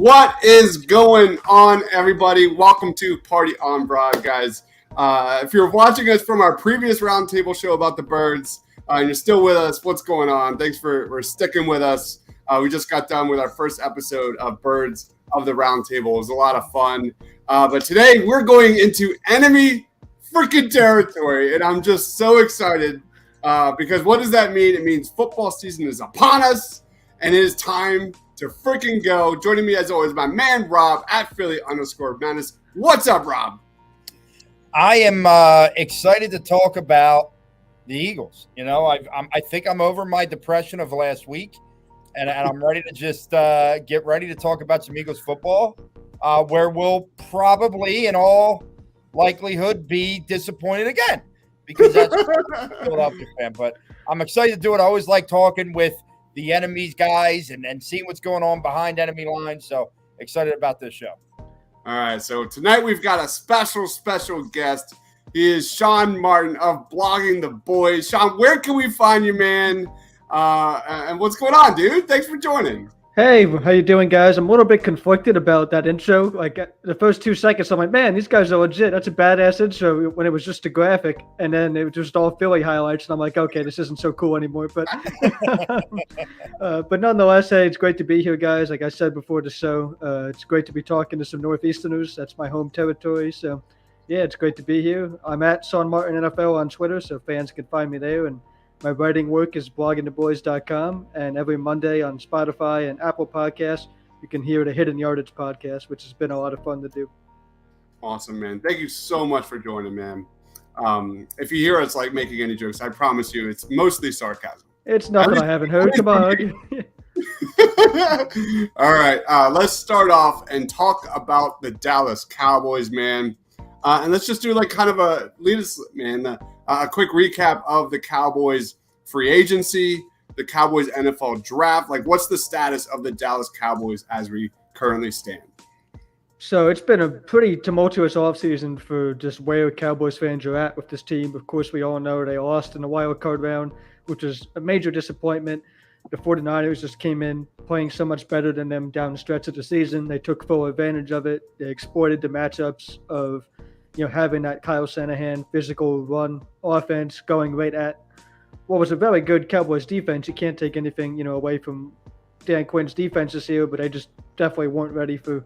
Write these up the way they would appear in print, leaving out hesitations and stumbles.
What is going on, everybody? Welcome to Party on Broad, guys. If you're watching us from our previous roundtable show about the birds, and you're still with us, what's going on? Thanks for sticking with us. We just got done with our first episode of Birds of the Roundtable. It was a lot of fun. But today we're going into enemy freaking territory, and I'm just so excited because what does that mean? It means football season is upon us, and it is time to freaking go. Joining me as always, my man Rob at Philly_Madness. What's up, Rob? I am excited to talk about the Eagles. You know, I think I'm over my depression of last week, and I'm ready to just get ready to talk about some Eagles football, where we'll probably, in all likelihood, be disappointed again because that's a Philadelphia fan. But I'm excited to do it. I always like talking with the enemy's guys and seeing what's going on behind enemy lines. So excited about this show. All right, so tonight we've got a special guest. He is Sean Martin of Blogging the Boys. Sean, where can we find you, man? And what's going on, dude? Thanks for joining. Hey, how you doing, guys? I'm a little bit conflicted about that intro. Like the first 2 seconds, I'm like, man, these guys are legit. That's a badass intro when it was just a graphic, and then it was just all Philly highlights, and I'm like, okay, this isn't so cool anymore. But but nonetheless, hey, it's great to be here, guys. Like I said before the show, it's great to be talking to some Northeasterners. That's my home territory. So yeah, it's great to be here. I'm at Sean Martin NFL on Twitter, so fans can find me there. And my writing work is bloggingtheboys.com, and every Monday on Spotify and Apple Podcasts, you can hear the Hidden Yardage podcast, which has been a lot of fun to do. Awesome, man. Thank you so much for joining, man. If you hear us like making any jokes, I promise you it's mostly sarcasm. It's nothing I haven't heard. Come on. All right, let's start off and talk about the Dallas Cowboys, man. And let's just do like kind of a quick recap of the Cowboys free agency, the Cowboys NFL draft. Like, what's the status of the Dallas Cowboys as we currently stand? So it's been a pretty tumultuous offseason for just where Cowboys fans are at with this team. Of course, we all know they lost in the wild card round, which was a major disappointment. The 49ers just came in playing so much better than them down the stretch of the season. They took full advantage of it. They exploited the matchups of having that Kyle Shanahan physical run offense going right at what was a very good Cowboys defense. You can't take anything, away from Dan Quinn's defense this year, but they just definitely weren't ready for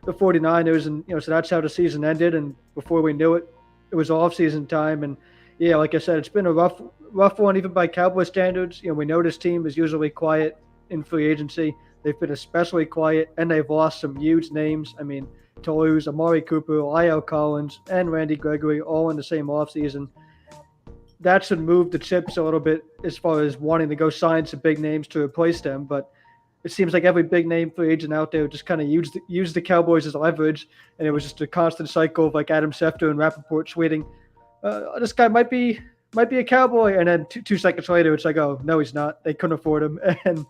the 49ers. And, so that's how the season ended. And before we knew it, it was off-season time. And, yeah, like I said, it's been a rough one, even by Cowboys standards. We know this team is usually quiet in free agency. They've been especially quiet, and they've lost some huge names. I mean, to lose Amari Cooper, Lyle Collins, and Randy Gregory all in the same offseason, that should move the chips a little bit as far as wanting to go sign some big names to replace them. But it seems like every big name free agent out there just kind of used the Cowboys as leverage, and it was just a constant cycle of like Adam Schefter and Rappaport tweeting, this guy might be a Cowboy, and then two seconds later it's like, oh no, he's not. They couldn't afford him, and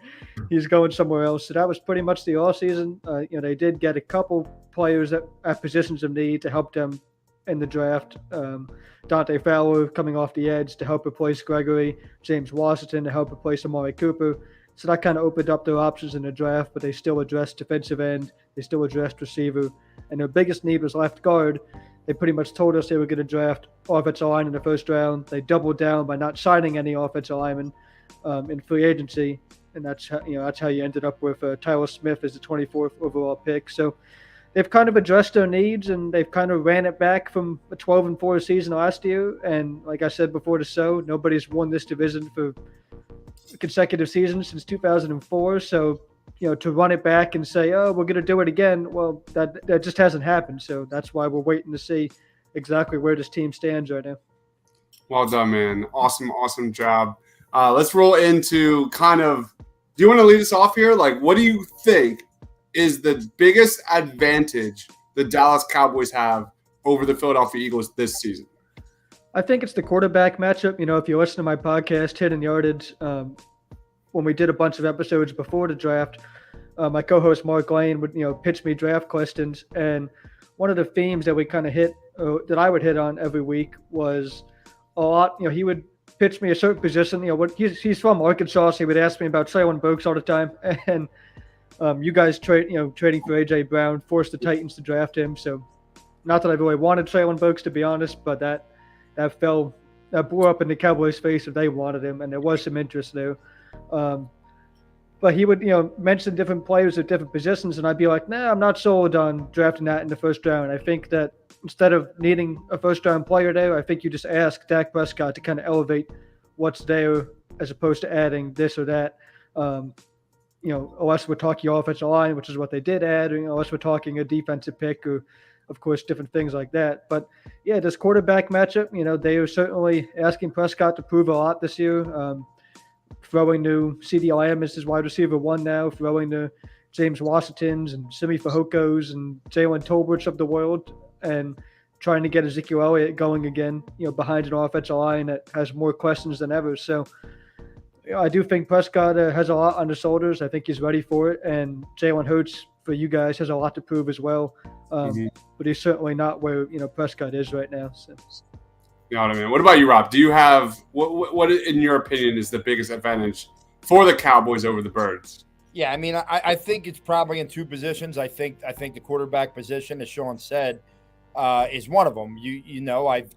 he's going somewhere else. So that was pretty much the offseason. They did get a couple players at positions of need to help them in the draft. Dante Fowler coming off the edge to help replace Gregory, James Washington to help replace Amari Cooper. So that kind of opened up their options in the draft, but they still addressed defensive end, they still addressed receiver, and their biggest need was left guard. They pretty much told us they were going to draft offensive line in the first round. They doubled down by not signing any offensive linemen in free agency, and that's how you ended up with Tyler Smith as the 24th overall pick. So they've kind of addressed their needs, and they've kind of ran it back from a 12-4 season last year. And like I said before the show, nobody's won this division for consecutive seasons since 2004. So to run it back and say, oh, we're going to do it again, well, that just hasn't happened. So that's why we're waiting to see exactly where this team stands right now. Well done, man. Awesome job. Let's roll into kind of, do you want to lead us off here? Like, what do you think is the biggest advantage the Dallas Cowboys have over the Philadelphia Eagles this season? I think it's the quarterback matchup. If you listen to my podcast, Hidden Yardage, when we did a bunch of episodes before the draft, my co-host Mark Lane would, pitch me draft questions. And one of the themes that we kind of hit, that I would hit on every week was a lot, he would pitch me a certain position. He's from Arkansas, so he would ask me about Traylon Burks all the time. And You guys trading for AJ Brown forced the Titans to draft him. So, not that I really wanted Traylon Burks to be honest, but that blew up in the Cowboys' face if they wanted him, and there was some interest there. But he would, mention different players at different positions, and I'd be like, nah, I'm not sold on drafting that in the first round. I think that instead of needing a first-round player there, I think you just ask Dak Prescott to kind of elevate what's there as opposed to adding this or that. Unless we're talking offensive line, which is what they did add, or, unless we're talking a defensive pick or, of course, different things like that. But, yeah, this quarterback matchup, they are certainly asking Prescott to prove a lot this year. Throwing to CeeDee Lamb as his wide receiver one now, throwing to James Washingtons and Simi Fehokos and Jalen Tolbert of the world, and trying to get Ezekiel Elliott going again, behind an offensive line that has more questions than ever. So I do think Prescott has a lot on his shoulders. I think he's ready for it. And Jalen Hurts, for you guys, has a lot to prove as well. But he's certainly not where, Prescott is right now. So. You know what I mean? What about you, Rob? Do you have what in your opinion is the biggest advantage for the Cowboys over the Birds? Yeah, I mean, I think it's probably in two positions. I think the quarterback position, as Sean said, is one of them.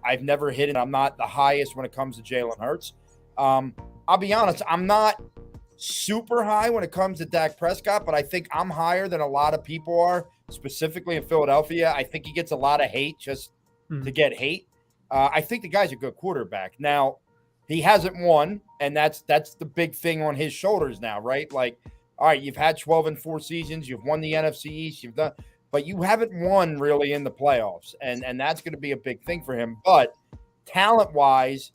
I've never hit it. I'm not the highest when it comes to Jalen Hurts. I'll be honest, I'm not super high when it comes to Dak Prescott, but I think I'm higher than a lot of people are, specifically in Philadelphia. I think he gets a lot of hate just to get hate. I think the guy's a good quarterback. Now, he hasn't won, and that's the big thing on his shoulders now, right? Like, all right, you've had 12-4 seasons, you've won the NFC East, but you haven't won really in the playoffs, and that's going to be a big thing for him. But talent-wise,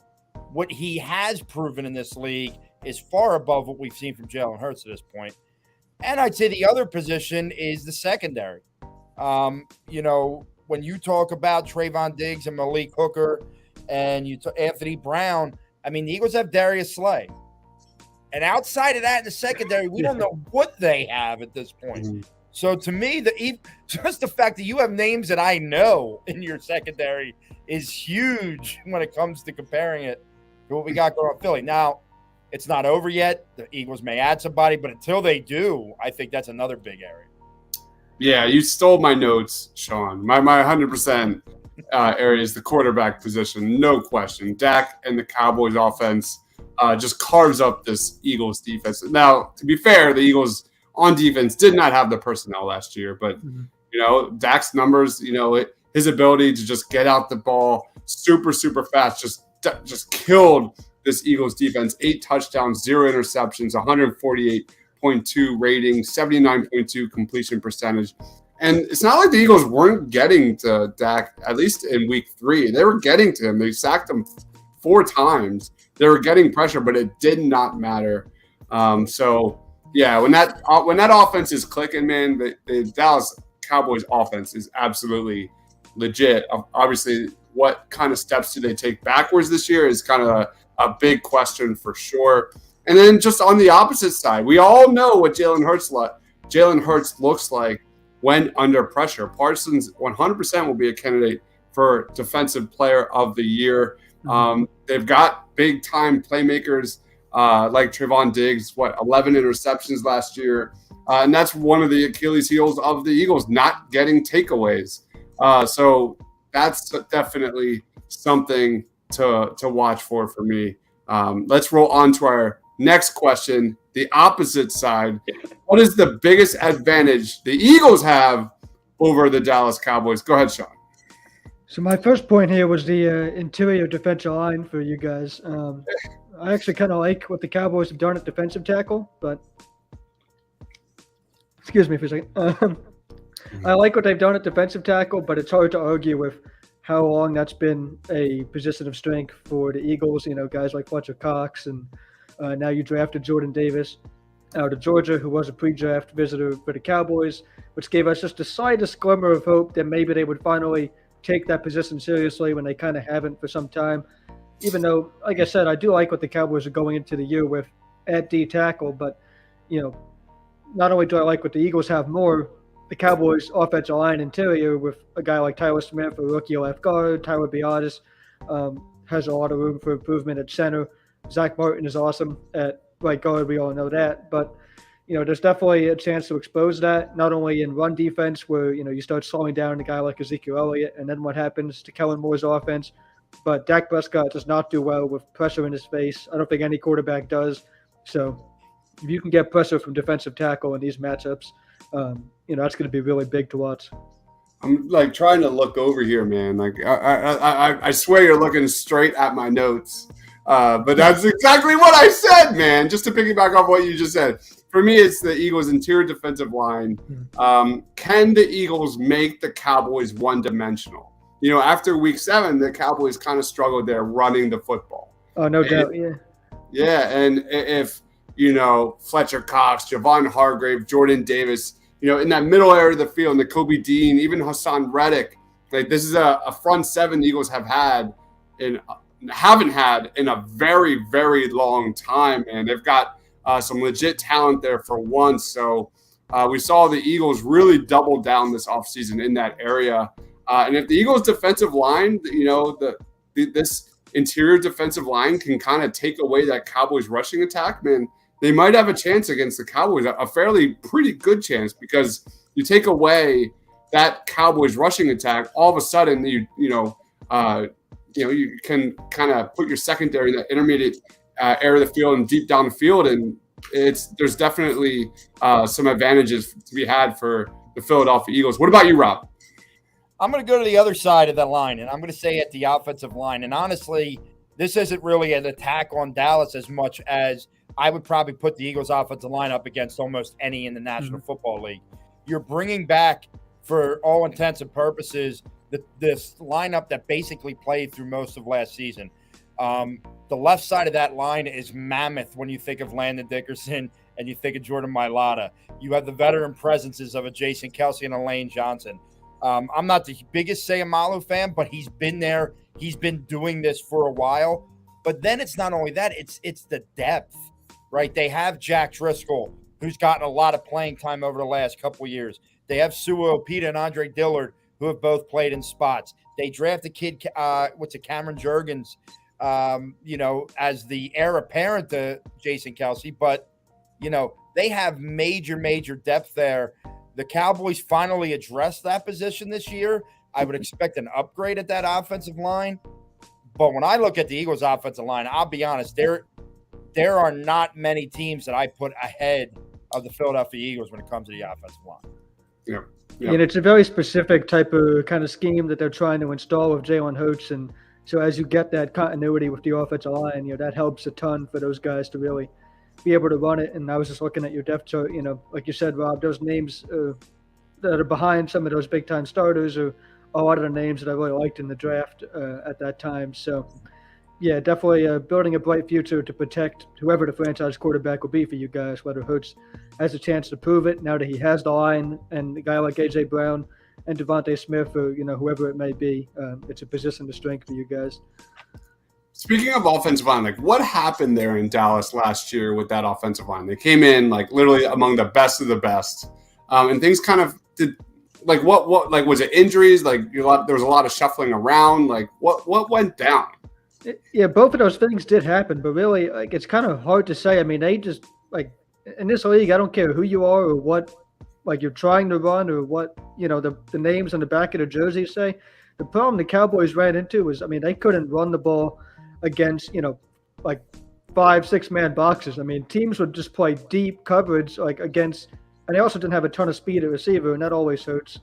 what he has proven in this league is far above what we've seen from Jalen Hurts at this point. And I'd say the other position is the secondary. When you talk about Trayvon Diggs and Malik Hooker and Anthony Brown, I mean, the Eagles have Darius Slay. And outside of that in the secondary, we don't know what they have at this point. So to me, just the fact that you have names that I know in your secondary is huge when it comes to comparing it to what we got going on Philly. Now, it's not over yet. The Eagles may add somebody, but until they do, I think that's another big area. Yeah, you stole my notes, Sean. My 100% area is the quarterback position, no question. Dak and the Cowboys offense just carves up this Eagles defense. Now, to be fair, the Eagles on defense did not have the personnel last year, but Dak's numbers, his ability to just get out the ball super, super fast, just killed this Eagles defense. 8 touchdowns, 0 interceptions, 148.2 rating, 79.2 completion percentage. And it's not like the Eagles weren't getting to Dak, at least in week 3. They were getting to him. They sacked him 4 times. They were getting pressure, but it did not matter. So, yeah, when that offense is clicking, man, the Dallas Cowboys offense is absolutely legit. Obviously, what kind of steps do they take backwards this year is kind of a big question for sure. And then just on the opposite side, we all know what Jalen Hurts looks like when under pressure. Parsons 100% will be a candidate for Defensive Player of the Year. They've got big-time playmakers like Trayvon Diggs, 11 interceptions last year. And that's one of the Achilles heels of the Eagles, not getting takeaways. So that's definitely something to watch for me. Let's roll on to our next question, the opposite side. What is the biggest advantage the Eagles have over the Dallas Cowboys? Go ahead, Sean. So my first point here was the interior defensive line for you guys. I actually kind of like what the Cowboys have done at defensive tackle, but excuse me for a second. I like what they've done at defensive tackle, but it's hard to argue with how long that's been a position of strength for the Eagles. Guys like Fletcher Cox, and now you drafted Jordan Davis out of Georgia, who was a pre-draft visitor for the Cowboys, which gave us just the slightest glimmer of hope that maybe they would finally take that position seriously when they kind of haven't for some time. Even though, like I said, I do like what the Cowboys are going into the year with at D tackle, but not only do I like what the Eagles have more, the Cowboys' offensive line interior with a guy like Tyler Smith, a rookie left guard, Tyler Biadasz has a lot of room for improvement at center. Zach Martin is awesome at right guard. We all know that. But, there's definitely a chance to expose that, not only in run defense where, you start slowing down a guy like Ezekiel Elliott, and then what happens to Kellen Moore's offense. But Dak Prescott does not do well with pressure in his face. I don't think any quarterback does. So if you can get pressure from defensive tackle in these matchups, that's going to be really big to watch. I'm like trying to look over here, man. Like I swear you're looking straight at my notes. But that's exactly what I said, man. Just to piggyback off what you just said. For me, it's the Eagles' interior defensive line. Can the Eagles make the Cowboys one-dimensional? After week 7, the Cowboys kind of struggled there running the football. Oh, no doubt, yeah. Yeah, and if, Fletcher Cox, Javon Hargrave, Jordan Davis, in that middle area of the field, Nakobe Dean, even Hassan Reddick, like this is a front 7 the Eagles haven't had in a very, very long time, and they've got some legit talent there for once. So we saw the Eagles really double down this offseason in that area. And if the Eagles' defensive line, this interior defensive line can kind of take away that Cowboys rushing attack, man, they might have a chance against the Cowboys, a fairly pretty good chance, because you take away that Cowboys rushing attack, all of a sudden you can kind of put your secondary in that intermediate area of the field and deep down the field, and there's definitely some advantages to be had for the Philadelphia Eagles. What about you, Rob? I'm going to go to the other side of the line, and I'm going to say at the offensive line. And honestly, this isn't really an attack on Dallas as much as I would probably put the Eagles' offensive line up against almost any in the National Football League. You're bringing back, for all intents and purposes, this lineup that basically played through most of last season. The left side of that line is mammoth when you think of Landon Dickerson and you think of Jordan Mailata. You have the veteran presences of a Jason Kelce and a Lane Johnson. I'm not the biggest Sayamalu fan, but he's been there. He's been doing this for a while. But then it's not only that, it's the depth, right? They have Jack Driscoll, who's gotten a lot of playing time over the last couple of years. They have Sua Opeta and Andre Dillard, who have both played in spots. They draft a kid, Cameron Jurgens, as the heir apparent to Jason Kelce. But, they have major, major depth there. The Cowboys finally addressed that position this year. I would expect an upgrade at that offensive line. But when I look at the Eagles' offensive line, I'll be honest, there are not many teams that I put ahead of the Philadelphia Eagles when it comes to the offensive line. Yeah. And it's a very specific type of kind of scheme that they're trying to install with Jalen Hurts. And so as you get that continuity with the offensive line, that helps a ton for those guys to really be able to run it. And I was just looking at your depth chart, like you said, Rob, those names that are behind some of those big-time starters are a lot of the names that I really liked in the draft at that time. So, yeah, definitely building a bright future to protect whoever the franchise quarterback will be for you guys, whether Hurts has a chance to prove it now that he has the line, and a guy like A.J. Brown and Devontae Smith or, whoever it may be. It's a position of strength for you guys. Speaking of offensive line, like what happened there in Dallas last year with that offensive line? They came in like literally among the best of the best, and things kind of did. Like what was it? Injuries? Like there was a lot of shuffling around. Like what went down? Yeah, both of those things did happen, but really, like it's kind of hard to say. I mean, they just like in this league, I don't care who you are or what, like you're trying to run or what the names on the back of the jersey say. The problem the Cowboys ran into was, I mean, they couldn't run the ball against, like 5-6 man boxes. I mean, teams would just play deep coverage like against, and they also didn't have a ton of speed at receiver, and that always hurts.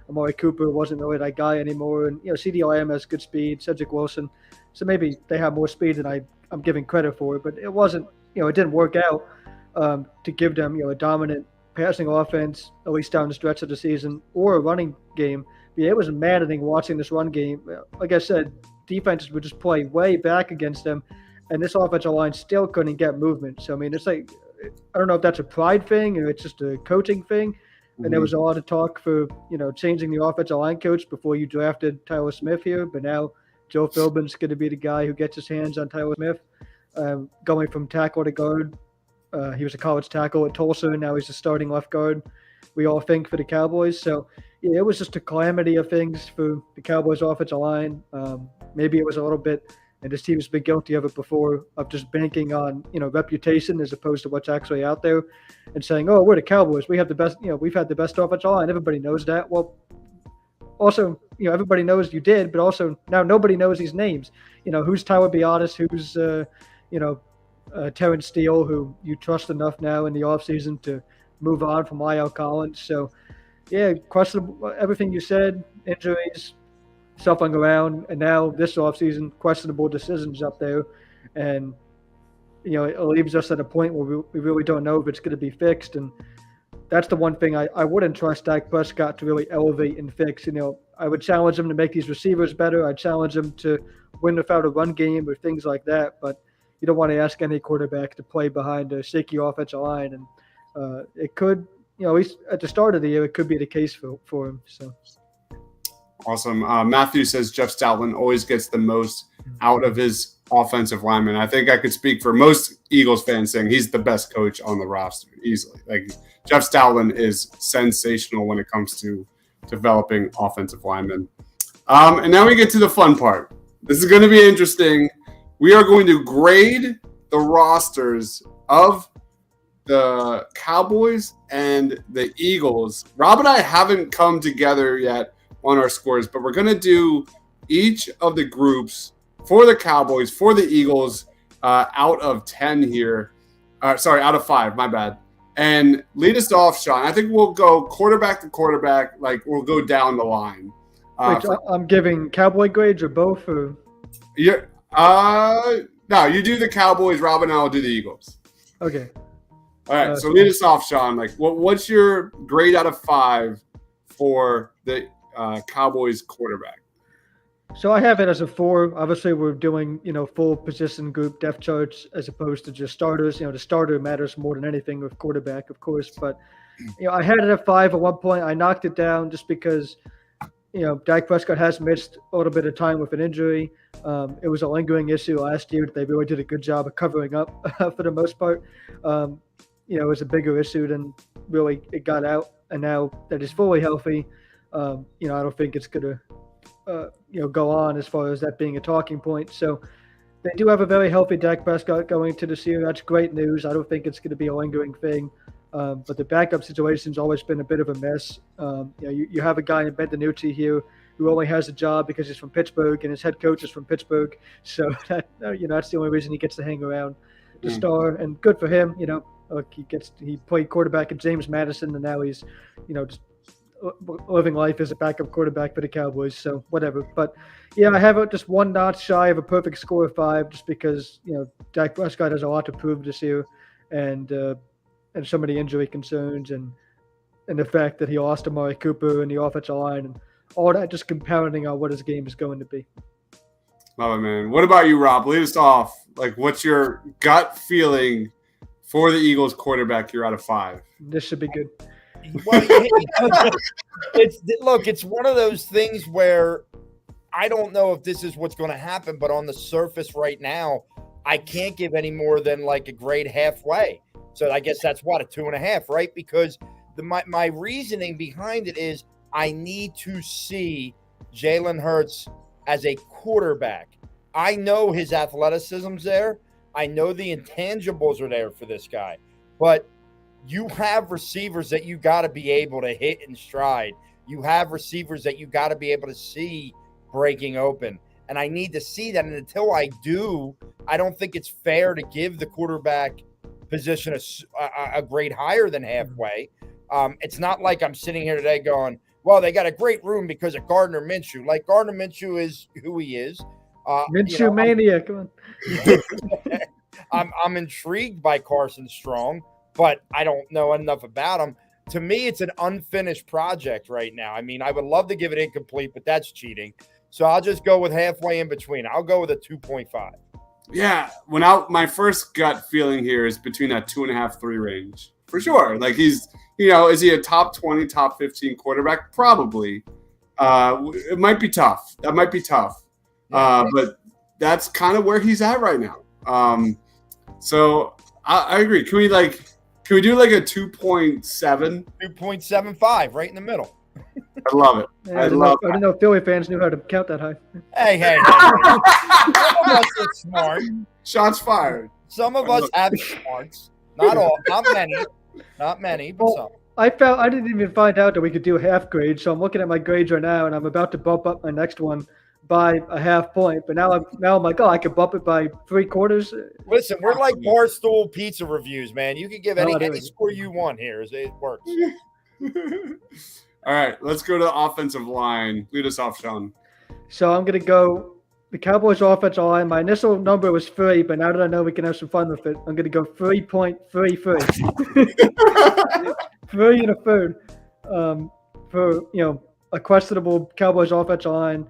Amari Cooper wasn't really that guy anymore, and CeeDee Lamb has good speed, Cedric Wilson, so maybe they have more speed than I'm giving credit for, but it wasn't, it didn't work out to give them, a dominant passing offense, at least down the stretch of the season, or a running game. But it was maddening watching this run game. Like I said, defenses would just play way back against them, and this offensive line still couldn't get movement. So, I mean, it's like, I don't know if that's a pride thing or it's just a coaching thing. And there was a lot of talk for, changing the offensive line coach before you drafted Tyler Smith here. But now Joe Philbin's going to be the guy who gets his hands on Tyler Smith, going from tackle to guard. He was a college tackle at Tulsa, and now he's a starting left guard, we all think, for the Cowboys. So, yeah, it was just a calamity of things for the Cowboys offensive line. Maybe it was a little bit And this team's been guilty of it before, of just banking on, reputation as opposed to what's actually out there, and saying, "Oh, we're the Cowboys. We have the best. We've had the best offensive line. Everybody knows that." Well, also, everybody knows you did, but also now nobody knows these names. Who's Tyler Biotis? Who's Terrence Steele, who you trust enough now in the offseason to move on from Lyle Collins. So, yeah, questionable. Everything you said, injuries, shuffling around, and now this offseason, questionable decisions up there. And, it leaves us at a point where we really don't know if it's going to be fixed. And that's the one thing I wouldn't trust Dak Prescott to really elevate and fix. I would challenge him to make these receivers better. I'd challenge him to win without a run game or things like that. But you don't want to ask any quarterback to play behind a shaky offensive line. And it could, at least at the start of the year, it could be the case for him. So. Awesome. Matthew says Jeff Stoutland always gets the most out of his offensive lineman. I think I could speak for most Eagles fans saying he's the best coach on the roster easily. Like Jeff Stoutland is sensational when it comes to developing offensive linemen. And now we get to the fun part. This is going to be interesting. We are going to grade the rosters of the Cowboys and the Eagles. Rob and I haven't come together yet on our scores, but we're going to do each of the groups for the Cowboys, for the Eagles, out of 10 here. Out of 5, my bad. And lead us off, Sean. I think we'll go quarterback to quarterback, like we'll go down the line. Wait, I'm giving Cowboy grades or both? Or? Yeah. No, you do the Cowboys, Rob, and I will do the Eagles. Okay. All right, so lead us off, Sean. Like, what's your grade out of 5 for the Cowboys quarterback? So I have it as a 4. Obviously, we're doing, full position group depth charts as opposed to just starters. The starter matters more than anything with quarterback, of course. But, I had it at 5 at one point. I knocked it down just because, Dak Prescott has missed a little bit of time with an injury. It was a lingering issue last year that they really did a good job of covering up for the most part. It was a bigger issue than really it got out. And now that he's fully healthy, I don't think it's going to, go on as far as that being a talking point. So they do have a very healthy Dak Prescott going into this year. That's great news. I don't think it's going to be a lingering thing. But the backup situation's always been a bit of a mess. You have a guy in Ben DiNucci here who only has a job because he's from Pittsburgh and his head coach is from Pittsburgh. So that's the only reason he gets to hang around the star. And good for him. He played quarterback at James Madison, and now he's just living life as a backup quarterback for the Cowboys. So whatever. But I have it just one notch shy of a perfect score of 5, just because Dak Prescott has a lot to prove this year, and some of the injury concerns and the fact that he lost Amari Cooper and the offensive line and all that, just compounding on what his game is going to be. Love it, man. What about you, Rob? Lead us off. Like, what's your gut feeling for the Eagles quarterback here out of 5? This should be good. Well, it's one of those things where I don't know if this is what's going to happen, but on the surface right now, I can't give any more than like a grade halfway. So I guess that's what, a 2.5, right? Because my reasoning behind it is I need to see Jalen Hurts as a quarterback. I know his athleticism's there. I know the intangibles are there for this guy, but you have receivers that you got to be able to hit in stride. You have receivers that you got to be able to see breaking open. And I need to see that. And until I do, I don't think it's fair to give the quarterback position a grade higher than halfway. It's not like I'm sitting here today going, well, they got a great room because of Gardner Minshew. Like, Gardner Minshew is who he is. Minshew mania, come on. I'm intrigued by Carson Strong, but I don't know enough about him. To me, it's an unfinished project right now. I mean, I would love to give it incomplete, but that's cheating. So I'll just go with halfway in between. I'll go with a 2.5. Yeah, my first gut feeling here is between that 2.5, 3 range. For sure. Like, he's, is he a top 20, top 15 quarterback? Probably. It might be tough. That might be tough. But that's kind of where he's at right now. So I agree. Can we do like a 2.7? 2.75, right in the middle. I love it. Yeah, I didn't know Philly fans knew how to count that high. Hey. Some of us are smart. Shots fired. Some of us have smarts. Not all. Not many, but some. I didn't even find out that we could do half grades, so I'm looking at my grades right now, and I'm about to bump up my next one by a half point. But now I'm like, I could bump it by 3/4. Listen, we're like Barstool pizza reviews, man. You can give any score you want here. It works. All right, let's go to the offensive line. Lead us off, Sean. So I'm going to go the Cowboys offensive line. My initial number was 3, but now that I know we can have some fun with it, I'm going to go 3.33. 3 and a third for, a questionable Cowboys offensive line.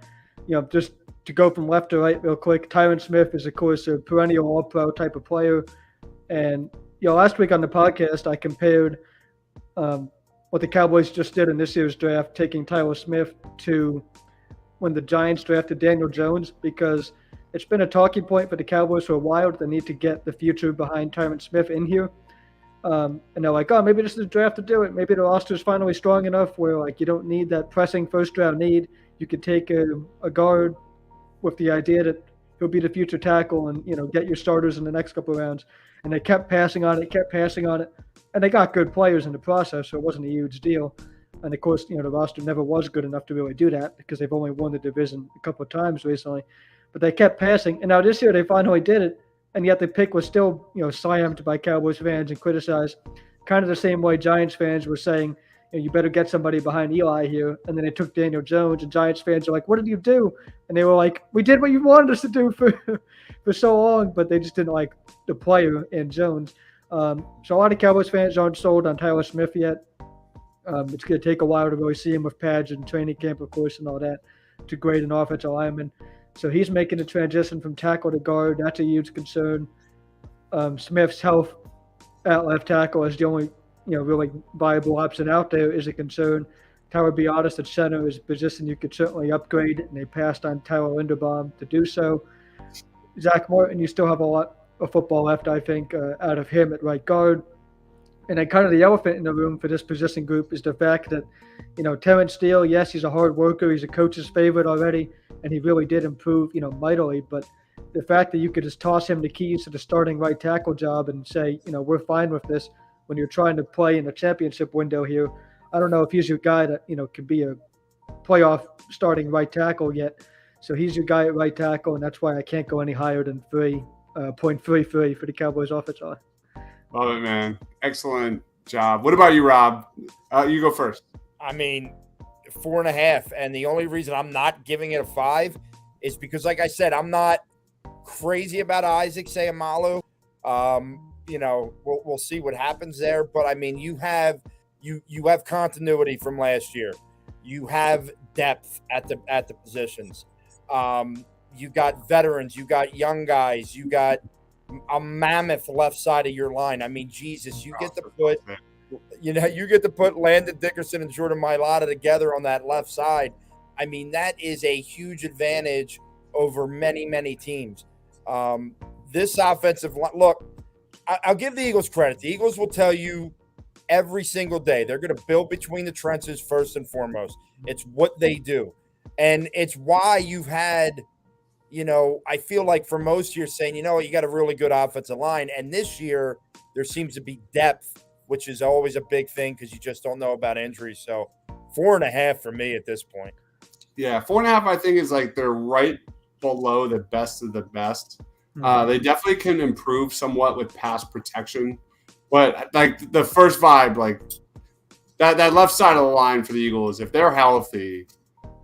Just to go from left to right real quick, Tyron Smith is, of course, a perennial all-pro type of player. And, last week on the podcast, I compared what the Cowboys just did in this year's draft, taking Tyler Smith to when the Giants drafted Daniel Jones, because it's been a talking point for the Cowboys for a while. They need to get the future behind Tyron Smith in here. And they're like, maybe this is the draft to do it. Maybe the roster is finally strong enough where you don't need that pressing first-round need. You could take a guard with the idea that he'll be the future tackle and, get your starters in the next couple of rounds. And they kept passing on it, and they got good players in the process, so it wasn't a huge deal. And, of course, the roster never was good enough to really do that because they've only won the division a couple of times recently. But they kept passing, and now this year they finally did it, and yet the pick was still, slammed by Cowboys fans and criticized, kind of the same way Giants fans were saying, you better get somebody behind Eli here. And then they took Daniel Jones, and Giants fans are like, what did you do? And they were like, we did what you wanted us to do for so long, but they just didn't like the player in Jones. So a lot of Cowboys fans aren't sold on Tyler Smith yet. It's going to take a while to really see him with pads and training camp, of course, and all that to grade an offensive lineman. So he's making the transition from tackle to guard. That's a huge concern. Smith's health at left tackle is the only really viable option out there is a concern. Tyler Biotis at center is a position you could certainly upgrade, and they passed on Tyler Linderbaum to do so. Zach Martin, you still have a lot of football left, I think, out of him at right guard. And then kind of the elephant in the room for this position group is the fact that, Terrence Steele, yes, he's a hard worker. He's a coach's favorite already, and he really did improve, mightily. But the fact that you could just toss him the keys to the starting right tackle job and say, we're fine with this when you're trying to play in the championship window here, I don't know if he's your guy that, could be a playoff starting right tackle yet. So he's your guy at right tackle, and that's why I can't go any higher than 3.33 for the Cowboys offensive line. Love it, man. Excellent job. What about you, Rob? You go first. 4.5. And the only reason I'm not giving it a 5 is because, like I said, I'm not crazy about Isaac Seumalo. We'll see what happens there. But you have continuity from last year. You have depth at the positions. You got veterans. You got young guys. You got a mammoth left side of your line. Jesus, you get to put Landon Dickerson and Jordan Mailata together on that left side. That is a huge advantage over many, many teams. This offensive line, look, I'll give the Eagles credit. The Eagles will tell you every single day they're going to build between the trenches first and foremost. It's what they do. And it's why you've had, I feel like for most years saying, you got a really good offensive line. And this year there seems to be depth, which is always a big thing because you just don't know about injuries. So 4.5 for me at this point. Yeah, 4.5 I think is they're right below the best of the best. They definitely can improve somewhat with pass protection. But the first vibe, that left side of the line for the Eagles, if they're healthy,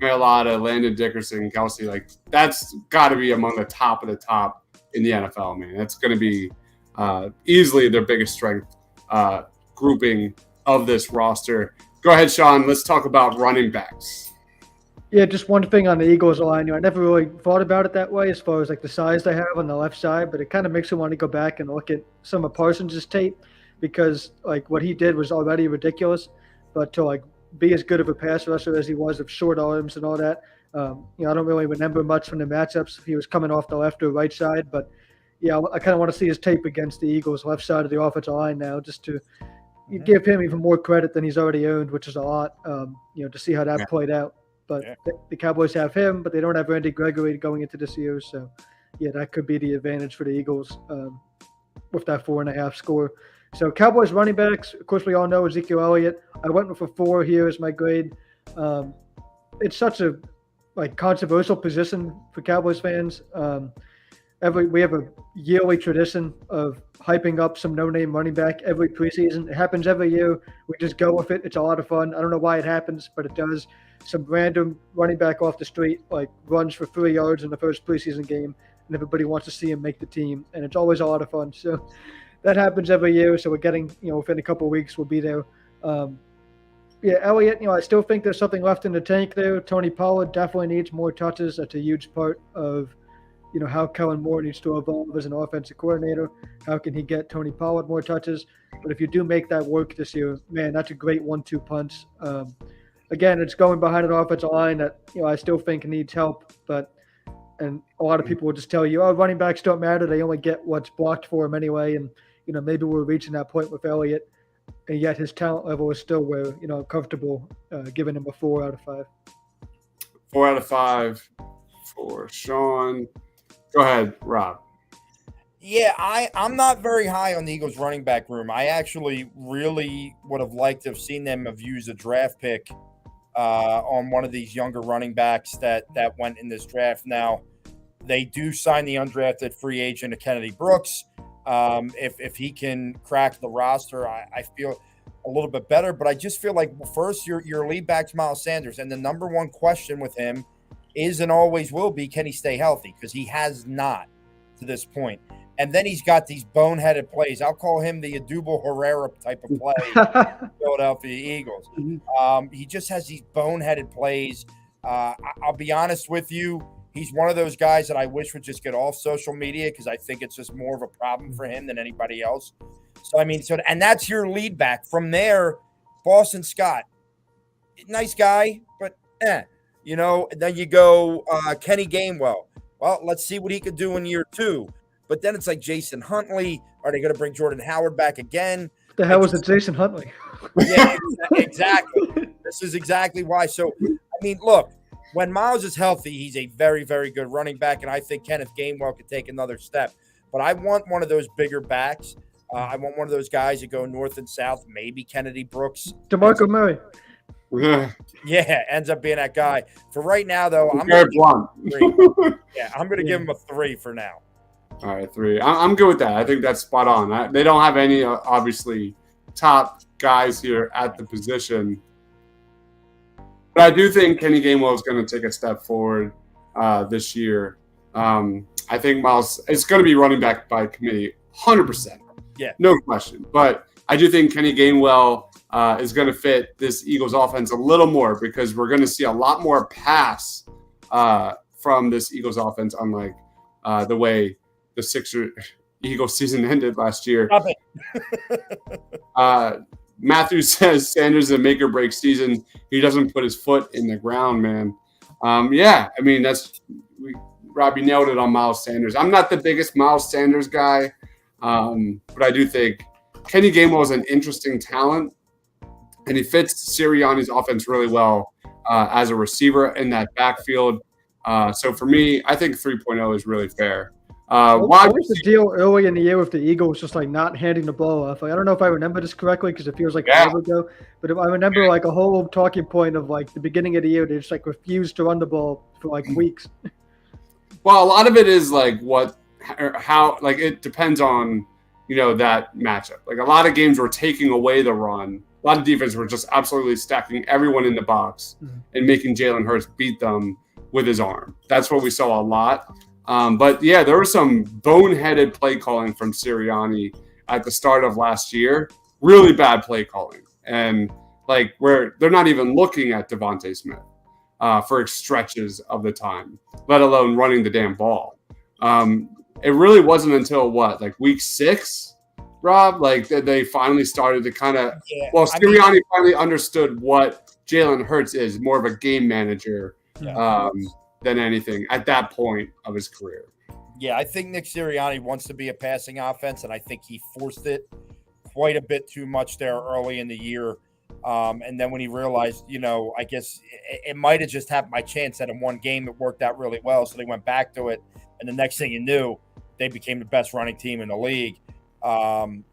Mailata, Landon Dickerson, Kelsey, that's got to be among the top of the top in the NFL, man. That's going to be easily their biggest strength grouping of this roster. Go ahead, Sean. Let's talk about running backs. Yeah, just one thing on the Eagles line. I never really thought about it that way as far as the size they have on the left side, but it kind of makes me want to go back and look at some of Parsons' tape because what he did was already ridiculous, but to be as good of a pass rusher as he was with short arms and all that. I don't really remember much from the matchups. He was coming off the left or right side, but yeah, I kind of want to see his tape against the Eagles' left side of the offensive line now just to you give him even more credit than he's already earned, which is a lot. To see how that played out. But the Cowboys have him, but they don't have Randy Gregory going into this year. So, yeah, that could be the advantage for the Eagles with that 4.5 score. So, Cowboys running backs, of course, we all know Ezekiel Elliott. I went with a 4 here as my grade. It's such a controversial position for Cowboys fans. We have a yearly tradition of hyping up some no-name running back every preseason. It happens every year. We just go with it. It's a lot of fun. I don't know why it happens, but it does. Some random running back off the street runs for 3 yards in the first preseason game, and everybody wants to see him make the team, and it's always a lot of fun. So that happens every year. So we're getting, within a couple of weeks, we'll be there. Elliott, I still think there's something left in the tank there. Tony Pollard definitely needs more touches. That's a huge part of how Kellen Moore needs to evolve as an offensive coordinator. How can he get Tony Pollard more touches? But if you do make that work this year, man, that's a great 1-2 punch. Again, it's going behind an offensive line that I still think needs help. And a lot of people will just tell you, running backs don't matter. They only get what's blocked for them anyway. And maybe we're reaching that point with Elliott, and yet his talent level is still where I'm comfortable giving him a 4 out of 5. 4 out of 5 for Sean. Go ahead, Rob. Yeah, I'm not very high on the Eagles running back room. I actually really would have liked to have seen them have used a draft pick on one of these younger running backs that went in this draft. Now, they do sign the undrafted free agent Kennedy Brooks. If he can crack the roster, I feel a little bit better. But I just feel like, first, your lead back's Miles Sanders. And the number one question with him is and always will be, can he stay healthy? Because he has not to this point. And then he's got these boneheaded plays. I'll call him the Adubel Herrera type of play for Philadelphia Eagles. He just has these boneheaded plays. I'll be honest with you. He's one of those guys that I wish would just get off social media because I think it's just more of a problem for him than anybody else. And that's your lead back. From there, Boston Scott, nice guy, but then you go Kenny Gainwell. Well, let's see what he could do in year 2. But then it's like Jason Huntley. Are they going to bring Jordan Howard back again? The hell was it, Jason Huntley? Yeah, exactly. This is exactly why. So, look, when Miles is healthy, he's a very, very good running back, and I think Kenneth Gainwell could take another step. But I want one of those bigger backs. I want one of those guys that go north and south, maybe Kennedy Brooks. DeMarco Murray. Yeah, ends up being that guy. For right now, though, I'm very blunt. I'm going to give him a 3 for now. All right, 3. I'm good with that. I think that's spot on. They don't have any, obviously, top guys here at the position. But I do think Kenny Gainwell is going to take a step forward this year. I think Miles is going to be running back by committee, 100%. Yeah. No question. But I do think Kenny Gainwell is going to fit this Eagles offense a little more because we're going to see a lot more pass from this Eagles offense, unlike the way the Eagles season ended last year. Stop it. Matthew says Sanders is a make or break season. He doesn't put his foot in the ground, man. Robbie nailed it on Miles Sanders. I'm not the biggest Miles Sanders guy, but I do think Kenny Gainwell is an interesting talent, and he fits Sirianni's offense really well as a receiver in that backfield. So for me, I think 3.0 is really fair. What was the deal early in the year with the Eagles just not handing the ball off? I don't know if I remember this correctly because it feels like forever ago, but I remember a whole talking point of the beginning of the year. They just refused to run the ball for weeks. Well, a lot of it is it depends on that matchup. A lot of games were taking away the run. A lot of defense were just absolutely stacking everyone in the box and making Jalen Hurts beat them with his arm. That's what we saw a lot. But yeah, there was some boneheaded play calling from Sirianni at the start of last year. Really bad play calling. And where they're not even looking at Devontae Smith for stretches of the time, let alone running the damn ball. It really wasn't until week 6, Rob, that they finally started to kind of, Sirianni finally understood what Jalen Hurts is, more of a game manager. Than anything at that point of his career. Yeah, I think Nick Sirianni wants to be a passing offense, and I think he forced it quite a bit too much there early in the year. And then when he realized, I guess it might have just happened by chance that in one game it worked out really well. So they went back to it. And the next thing you knew, they became the best running team in the league. And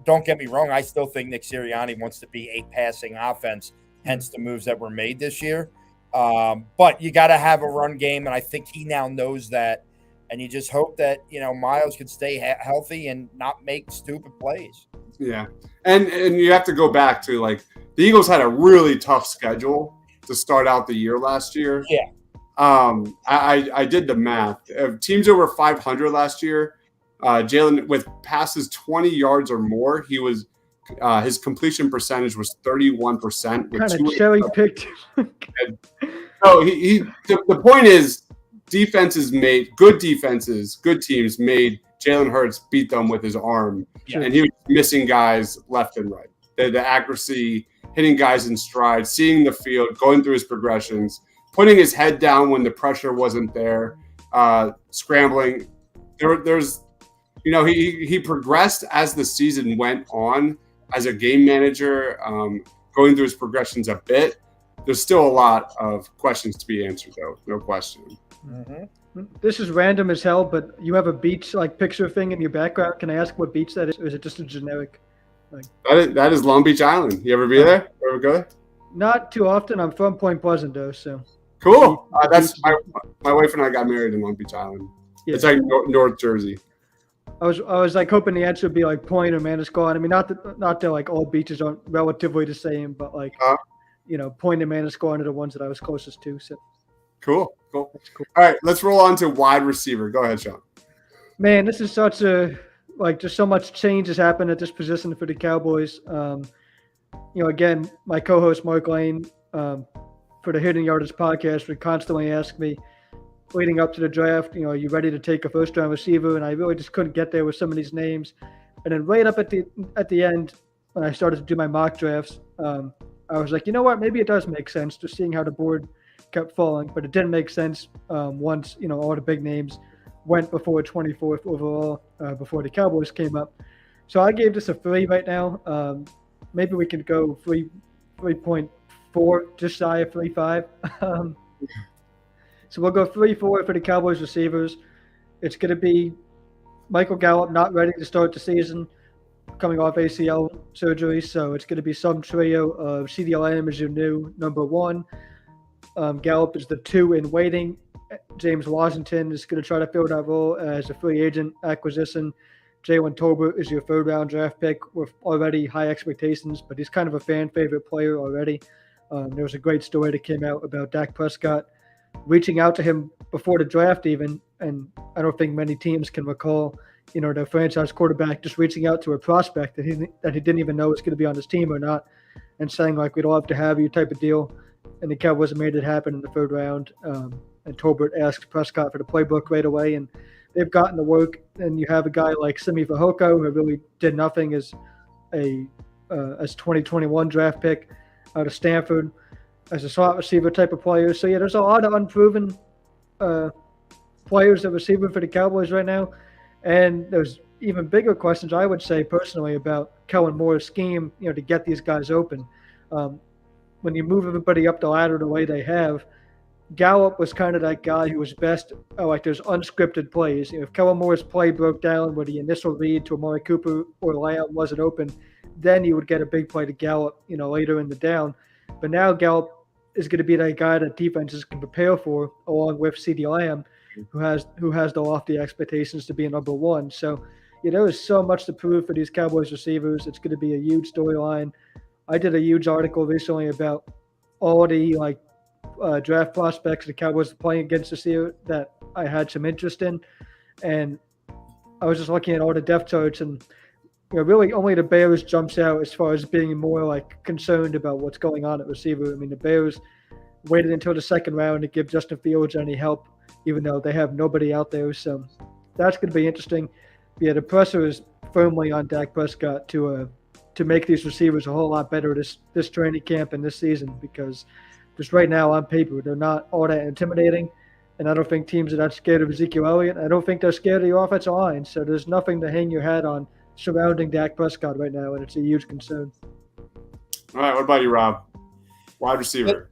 don't get me wrong, I still think Nick Sirianni wants to be a passing offense, hence the moves that were made this year. But you got to have a run game, and I think he now knows that. And you just hope that, Miles can stay healthy and not make stupid plays. Yeah. And you have to go back to, like, the Eagles had a really tough schedule to start out the year last year. Yeah. I did the math. Teams over 500 last year, Jalen, with passes 20 yards or more, he was his completion percentage was 31%. Kind of cherry picked. So the point is, good teams made Jalen Hurts beat them with his arm, and he was missing guys left and right. The accuracy, hitting guys in stride, seeing the field, going through his progressions, putting his head down when the pressure wasn't there, scrambling. He progressed as the season went on as a game manager, going through his progressions a bit. There's still a lot of questions to be answered, though, no question. Mm-hmm. This is random as hell, but you have a beach picture thing in your background. Can I ask what beach that is, or is it just a generic? That is Long Beach Island. You ever be there? Ever go there? Not too often. I'm from Point Pleasant, though, so. Cool. That's my wife and I got married in Long Beach Island. Yeah. It's like North Jersey. I was hoping the answer would be Point or Manasquan. I mean, not that all beaches aren't relatively the same, but Point and Manasquan are the ones that I was closest to. So. Cool. All right, let's roll on to wide receiver. Go ahead, Sean. Man, this is such just so much change has happened at this position for the Cowboys. Again, my co-host Mark Lane for the Hidden Yardage podcast would constantly ask me, leading up to the draft, are you ready to take a first-round receiver? And I really just couldn't get there with some of these names. And then right up at the end, when I started to do my mock drafts, I was like, you know what? Maybe it does make sense, just seeing how the board kept falling. But it didn't make sense once, all the big names went before 24th overall, before the Cowboys came up. So I gave this a 3 right now. Maybe we can go 3.4, just shy of 3.5. So we'll go 3-4 for the Cowboys receivers. It's going to be Michael Gallup not ready to start the season, coming off ACL surgery. So it's going to be some trio of CeeDee Lamb as your new number 1. Gallup is the 2 in waiting. James Washington is going to try to fill that role as a free agent acquisition. Jalen Tolbert is your 3rd-round draft pick with already high expectations, but he's kind of a fan favorite player already. There was a great story that came out about Dak Prescott reaching out to him before the draft even, and I don't think many teams can recall, their franchise quarterback just reaching out to a prospect that he didn't even know was going to be on his team or not, and saying we'd love to have you type of deal. And the Cowboys made it happen in the 3rd round. And Tolbert asked Prescott for the playbook right away, and they've gotten to work. And you have a guy like Simi Fehoko, who really did nothing as 2021 draft pick out of Stanford, as a slot receiver type of player. So, yeah, there's a lot of unproven players at receiver for the Cowboys right now. And there's even bigger questions, I would say, personally, about Kellen Moore's scheme, to get these guys open. When you move everybody up the ladder the way they have, Gallup was kind of that guy who was best those unscripted plays. If Kellen Moore's play broke down where the initial read to Amari Cooper or Lamb wasn't open, then you would get a big play to Gallup, later in the down. But now Gallup is going to be that guy that defenses can prepare for, along with CeeDee Lamb, who has the lofty expectations to be a number 1. So, there is so much to prove for these Cowboys receivers. It's going to be a huge storyline. I did a huge article recently about all the draft prospects the Cowboys are playing against this year that I had some interest in, and I was just looking at all the depth charts, and really only the Bears jumps out as far as being more concerned about what's going on at receiver. I mean, the Bears waited until the 2nd round to give Justin Fields any help, even though they have nobody out there. So that's going to be interesting. Yeah, the pressure is firmly on Dak Prescott to make these receivers a whole lot better this training camp and this season, because just right now on paper they're not all that intimidating, and I don't think teams are that scared of Ezekiel Elliott. I don't think they're scared of the offensive line, so there's nothing to hang your hat on surrounding Dak Prescott right now, and it's a huge concern. All right, what about you, Rob? Wide receiver.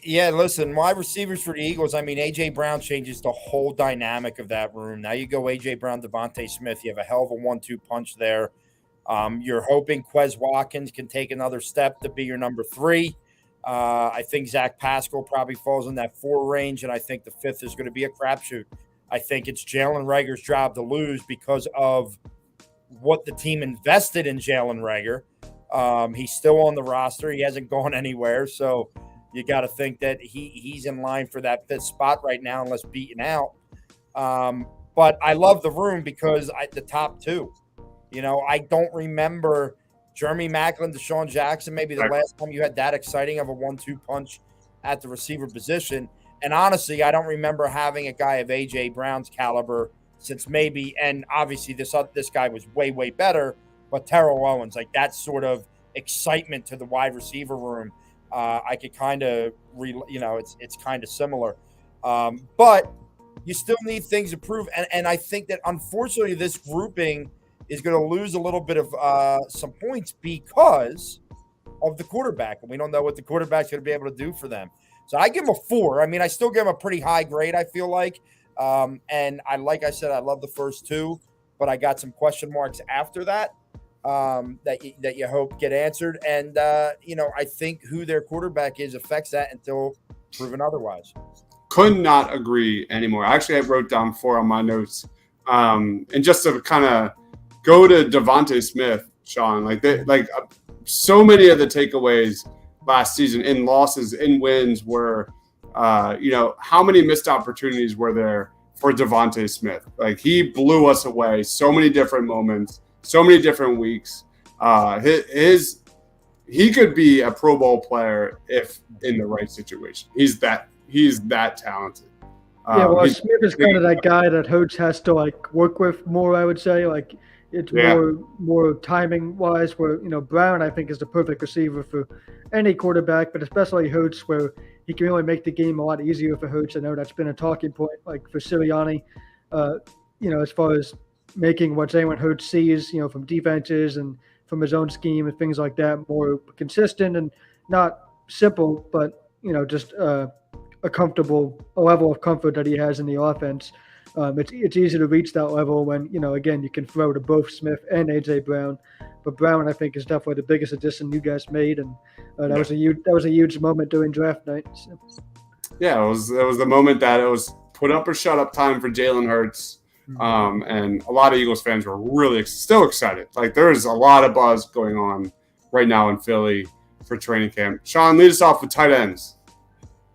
Yeah, listen, wide receivers for the Eagles. I mean, A.J. Brown changes the whole dynamic of that room. Now you go A.J. Brown, Devontae Smith. You have a hell of a 1-2 punch there. You're hoping Quez Watkins can take another step to be your number 3. I think Zach Pascal probably falls in that 4 range, and I think the 5th is going to be a crapshoot. I think it's Jalen Reagor's job to lose because of what the team invested in Jalen Reagor. He's still on the roster. He hasn't gone anywhere, so you got to think that he's in line for that 5th spot right now, unless beaten out. But I love the room because the top 2. I don't remember Jeremy Maclin, Deshaun Jackson, maybe the last time you had that exciting of a 1-2 punch at the receiver position. And honestly, I don't remember having a guy of A.J. Brown's caliber since maybe, and obviously this guy was way, way better, but Terrell Owens, like that sort of excitement to the wide receiver room. I could kind of, it's kind of similar. But you still need things to prove. And I think that unfortunately this grouping is going to lose a little bit of some points because of the quarterback. And we don't know what the quarterback's going to be able to do for them. So I give him a 4. I mean, I still give him a pretty high grade, I feel like. And like I said, I love the first 2, but I got some question marks after that that you hope get answered. And, I think who their quarterback is affects that until proven otherwise. Could not agree anymore. Actually, I wrote down 4 on my notes. And just to kind of go to Devontae Smith, Sean, so many of the takeaways last season in losses, in wins were, how many missed opportunities were there for Devontae Smith? Like, he blew us away so many different moments, so many different weeks. He could be a Pro Bowl player if in the right situation. He's that talented. Smith is kind of that guy that Hurts has to work with more, I would say. It's more timing wise. Where Brown, I think, is the perfect receiver for any quarterback, but especially Hurts, where he can really make the game a lot easier for Hurts. I know that's been a talking point, for Sirianni. As far as making what Jalen Hurts sees, from defenses and from his own scheme and things like that, more consistent and not simple, but just a level of comfort that he has in the offense. It's easy to reach that level when, again, you can throw to both Smith and A.J. Brown. But Brown, I think, is definitely the biggest addition you guys made, and that was a huge moment during draft night. So. Yeah, it was the moment that it was put up or shut up time for Jalen Hurts, and a lot of Eagles fans were really still excited. There's a lot of buzz going on right now in Philly for training camp. Sean, lead us off with tight ends.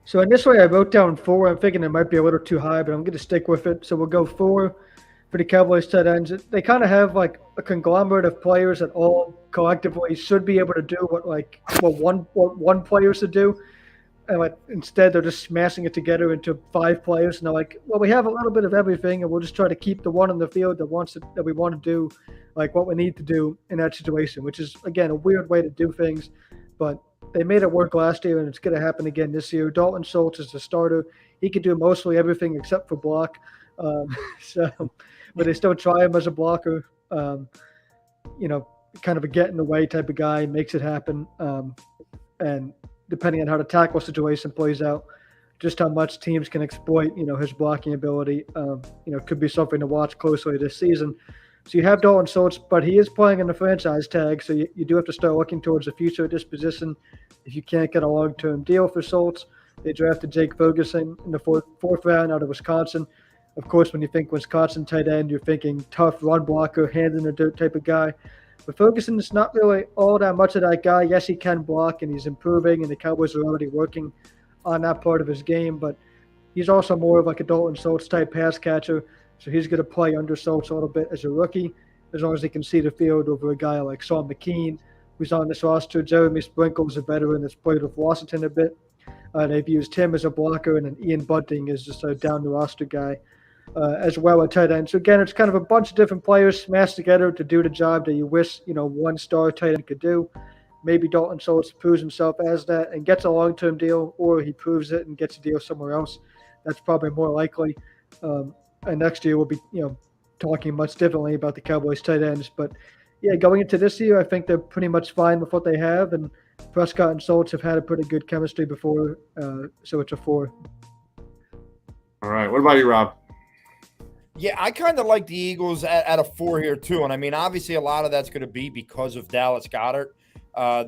So initially I wrote down 4. I'm thinking it might be a little too high, but I'm going to stick with it. So we'll go 4 for the Cowboys tight ends. They kind of have a conglomerate of players that all collectively should be able to do what one player should do. And instead they're just smashing it together into 5 players. And they're we have a little bit of everything, and we'll just try to keep the one on the field that we want to do, what we need to do in that situation, which is, again, a weird way to do things. But they made it work last year, and it's going to happen again this year. Dalton Schultz is the starter. He can do mostly everything except for block. But they still try him as a blocker. Kind of a get in the way type of guy, makes it happen. And depending on how the tackle situation plays out, just how much teams can exploit, his blocking ability, could be something to watch closely this season. So you have Dalton Schultz, but he is playing in the franchise tag, so you do have to start looking towards the future of this position. If you can't get a long-term deal for Schultz, they drafted Jake Ferguson in the fourth round out of Wisconsin. Of course, when you think Wisconsin tight end, you're thinking tough run blocker, hand in the dirt type of guy. But Ferguson is not really all that much of that guy. Yes, he can block, and he's improving, and the Cowboys are already working on that part of his game, but he's also more of a Dalton Schultz type pass catcher. So he's going to play under Schultz a little bit as a rookie, as long as he can see the field over a guy like Sean McKean, who's on this roster. Jeremy Sprinkle is a veteran that's played with Washington a bit. They've used him as a blocker, and then Ian Bunting is just a down-the-roster guy as well at tight end. So, again, it's kind of a bunch of different players smashed together to do the job that you wish, one-star tight end could do. Maybe Dalton Schultz proves himself as that and gets a long-term deal, or he proves it and gets a deal somewhere else. That's probably more likely. And next year we'll be, talking much differently about the Cowboys tight ends. But yeah, going into this year, I think they're pretty much fine with what they have, and Prescott and Schultz have had a pretty good chemistry before, so it's a 4. All right. What about you, Rob? Yeah, I kind of like the Eagles at a 4 here too. And I mean, obviously, a lot of that's going to be because of Dallas Goedert.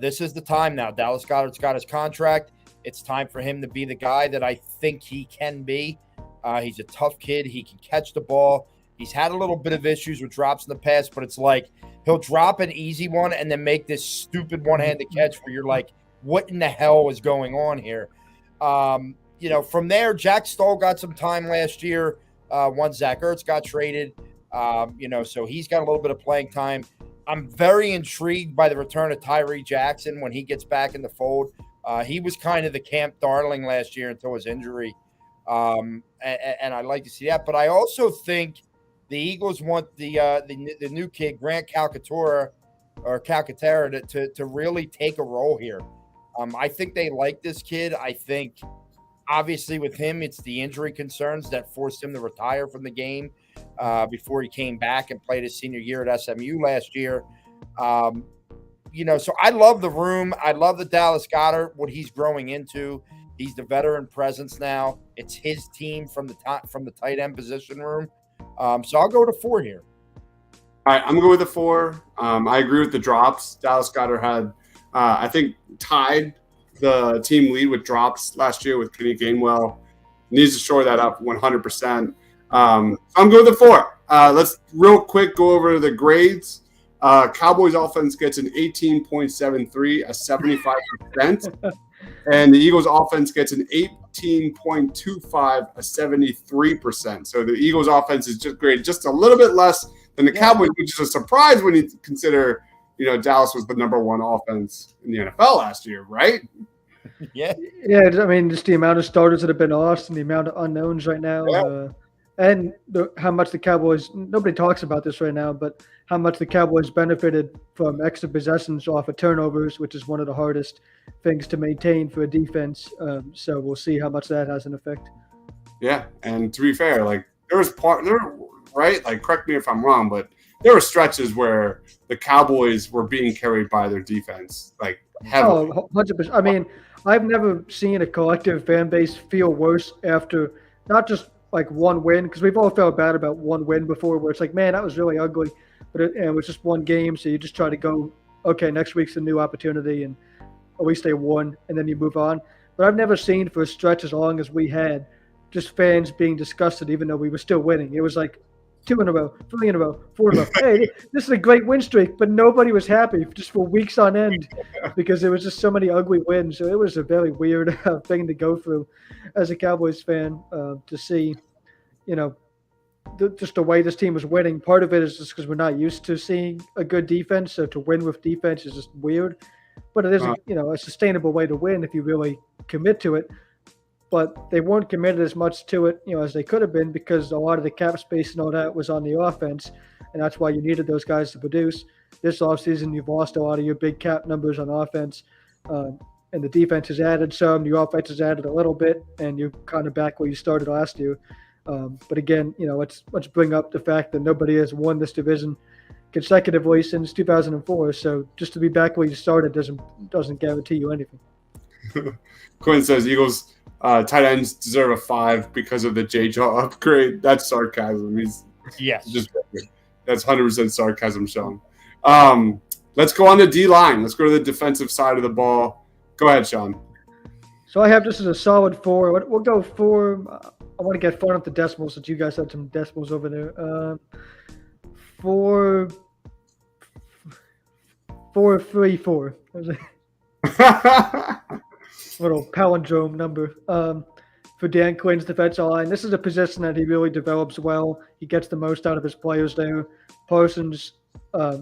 This is the time now. Dallas Goedert's got his contract. It's time for him to be the guy that I think he can be. He's a tough kid. He can catch the ball. He's had a little bit of issues with drops in the past, but it's like he'll drop an easy one and then make this stupid one-handed catch where you're like, what in the hell is going on here? From there, Jack Stoll got some time last year. Once Zach Ertz got traded, so he's got a little bit of playing time. I'm very intrigued by the return of Tyree Jackson when he gets back in the fold. He was kind of the camp darling last year until his injury, and I'd like to see that. But I also think the Eagles want the new kid Grant Calcaterra to really take a role here. I think they like this kid. I think. Obviously, with him, it's the injury concerns that forced him to retire from the game before he came back and played his senior year at SMU last year. So I love the room. I love the Dallas Goedert, what he's growing into. He's the veteran presence now. It's his team from the tight end position room. So I'll go to 4 here. All right, I'm going to go with the 4. I agree with the drops. Dallas Goedert had, I think, tied the team lead with drops last year with Kenny Gainwell. Needs to shore that up 100%. I'm going with the 4. Let's real quick go over the grades. Cowboys offense gets an 18.73, a 75%. And the Eagles offense gets an 18.25, a 73%. So the Eagles offense is just graded just a little bit less than the Cowboys, which is a surprise when you consider Dallas was the number 1 offense in the NFL last year, right? Yeah. Yeah, I mean, just the amount of starters that have been lost and the amount of unknowns right now. Yeah. And how much the Cowboys – nobody talks about this right now, but how much the Cowboys benefited from extra possessions off of turnovers, which is one of the hardest things to maintain for a defense. So we'll see how much that has an effect. Yeah, and to be fair, correct me if I'm wrong, but there were stretches where the Cowboys were being carried by their defense, like heavily. Oh, 100%. I mean, I've never seen a collective fan base feel worse after not just like one win, because we've all felt bad about one win before where it's like, man, that was really ugly. But it was just one game, so you just try to go, okay, next week's a new opportunity, and at least they won, and then you move on. But I've never seen for a stretch as long as we had just fans being disgusted even though we were still winning. It was like 2 in a row, 3 in a row, 4 in a row. Hey, this is a great win streak, but nobody was happy just for weeks on end because there was just so many ugly wins. So it was a very weird thing to go through as a Cowboys fan to see, just the way this team was winning. Part of it is just because we're not used to seeing a good defense, so to win with defense is just weird. But it is, a sustainable way to win if you really commit to it. But they weren't committed as much to it, as they could have been because a lot of the cap space and all that was on the offense, and that's why you needed those guys to produce. This offseason, you've lost a lot of your big cap numbers on offense, and the defense has added some, the offense has added a little bit, and you're kind of back where you started last year. But again, let's bring up the fact that nobody has won this division consecutively since 2004. So just to be back where you started doesn't guarantee you anything. Quinn says Eagles tight ends deserve a 5 because of the J-Jaw upgrade. That's sarcasm. That's 100% sarcasm, Sean. Let's go on the D-line. Let's go to the defensive side of the ball. Go ahead, Sean. So I have this as a solid 4. We'll go 4. I want to get fun at the decimals since you guys had some decimals over there. 4.34. Little palindrome number for Dan Quinn's defensive line. This is a position that he really develops well. He gets the most out of his players there. Parsons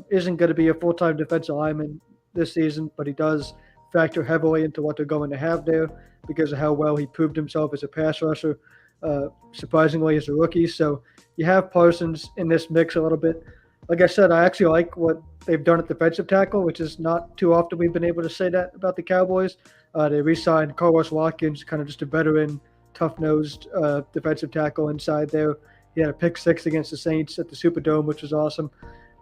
isn't going to be a full-time defensive lineman this season, but he does factor heavily into what they're going to have there because of how well he proved himself as a pass rusher, surprisingly as a rookie. So you have Parsons in this mix a little bit. Like I said, I actually like what they've done at defensive tackle, which is not too often we've been able to say that about the Cowboys. They re-signed Carlos Watkins, kind of just a veteran, tough-nosed defensive tackle inside there. He had a pick 6 against the Saints at the Superdome, which was awesome.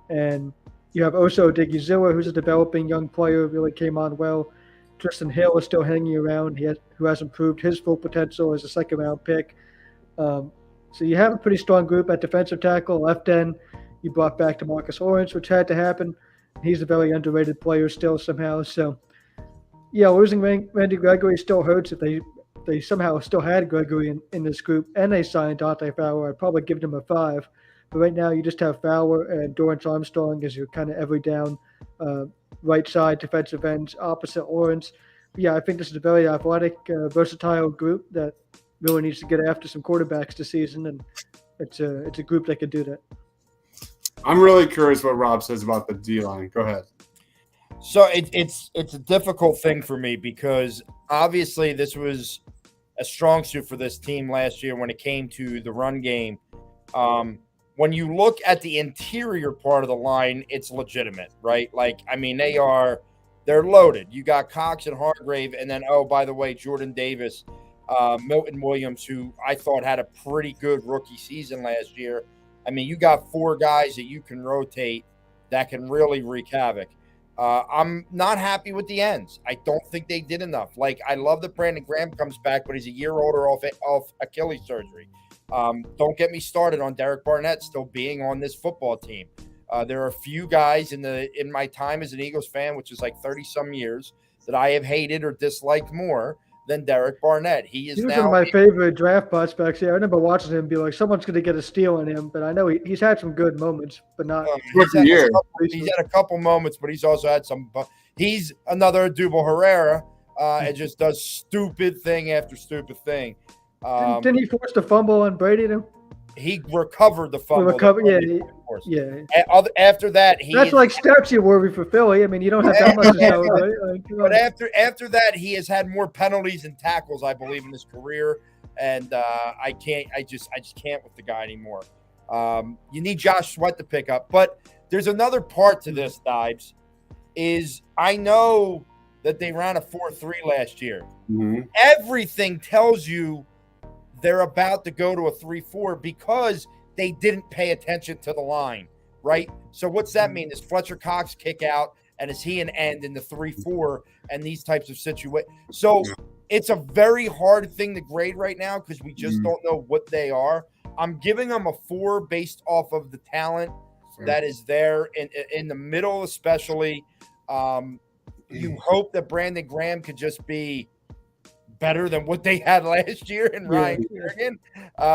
And You have Oso Odigizua, who's a developing young player, really came on well. Tristan Hill is still hanging around. Who hasn't proved his full potential as a second-round pick. So you have a pretty strong group at defensive tackle. Left end, you brought back DeMarcus Lawrence, which had to happen. He's a very underrated player still somehow. So, yeah, losing Randy Gregory still hurts. If they somehow still had Gregory in this group and they signed Dante Fowler, I'd probably give them a 5. But right now, you just have Fowler and Dorrance Armstrong as your kind of every down right side defensive ends opposite Lawrence. But yeah, I think this is a very athletic, versatile group that really needs to get after some quarterbacks this season, and it's a group that can do that. I'm really curious what Rob says about the D-line. Go ahead. So it's a difficult thing for me because obviously this was a strong suit for this team last year when it came to the run game. When you look at the interior part of the line, it's legitimate, right? Like, I mean, they're loaded. You got Cox and Hargrave, and then, oh, by the way, Jordan Davis, Milton Williams, who I thought had a pretty good rookie season last year. I mean, you got 4 guys that you can rotate that can really wreak havoc. I'm not happy with the ends. I don't think they did enough. Like, I love that Brandon Graham comes back, but he's a year older off Achilles surgery. Don't get me started on Derek Barnett still being on this football team. There are a few guys in my time as an Eagles fan, which is like 30-some years, that I have hated or disliked more than Derek Barnett. He was one of my favorite draft prospects. Yeah, I remember watching him be like, someone's going to get a steal on him, but I know he's had some good moments, but not. He's had a couple moments, but he's also had some. He's another Double Herrera. It just does stupid thing after stupid thing. Didn't he force the fumble on Brady? He recovered the fumble. Yeah. After that, that's like statue worthy for Philly. I mean, you don't have that much to show, right? But after that, he has had more penalties and tackles, I believe, in his career, and I just can't with the guy anymore. You need Josh Sweat to pick up, but there's another part to this, Dibes, is I know that they ran a 4-3 last year. Mm-hmm. Everything tells you they're about to go to a 3-4 because they didn't pay attention to the line, right? So what's that mean? Does Fletcher Cox kick out, and is he an end in the 3-4 and these types of situations? So it's a very hard thing to grade right now because we just don't know what they are. I'm giving them a 4 based off of the talent that is there in the middle, especially. You hope that Brandon Graham could just be better than what they had last year in Ryan Kerrigan,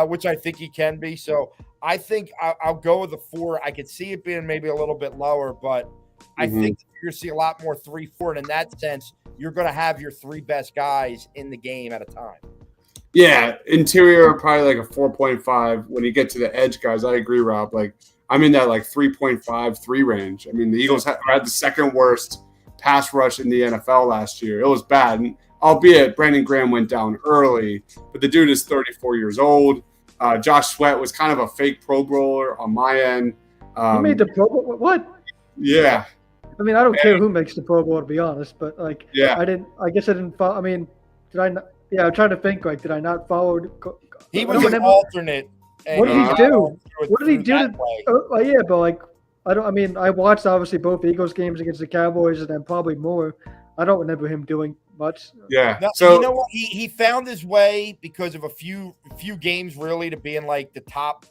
which I think he can be. So I think I'll go with a 4. I could see it being maybe a little bit lower, but I think you're going to see a lot more 3-4. And in that sense, you're going to have your 3 best guys in the game at a time. Yeah, interior probably like a 4.5. When you get to the edge guys, I agree, Rob. Like, I'm in that like 3.5, 3 range. I mean, the Eagles had the second worst pass rush in the NFL last year. It was bad. And albeit Brandon Graham went down early, but the dude is 34 years old. Josh Sweat was kind of a fake Pro Bowler on my end. He made the Pro Bowl? What? Yeah. I mean, I don't care who makes the Pro Bowl, to be honest, but like, I guess I didn't follow. I mean, did I not? Yeah, I'm trying to think. Like, did I not follow? He was an alternate. What did he do? What did he do? Yeah, but like, I watched obviously both Eagles games against the Cowboys and then probably more. I don't remember him doing much. Yeah. No, so you know what? He found his way because of a few games really to being like the top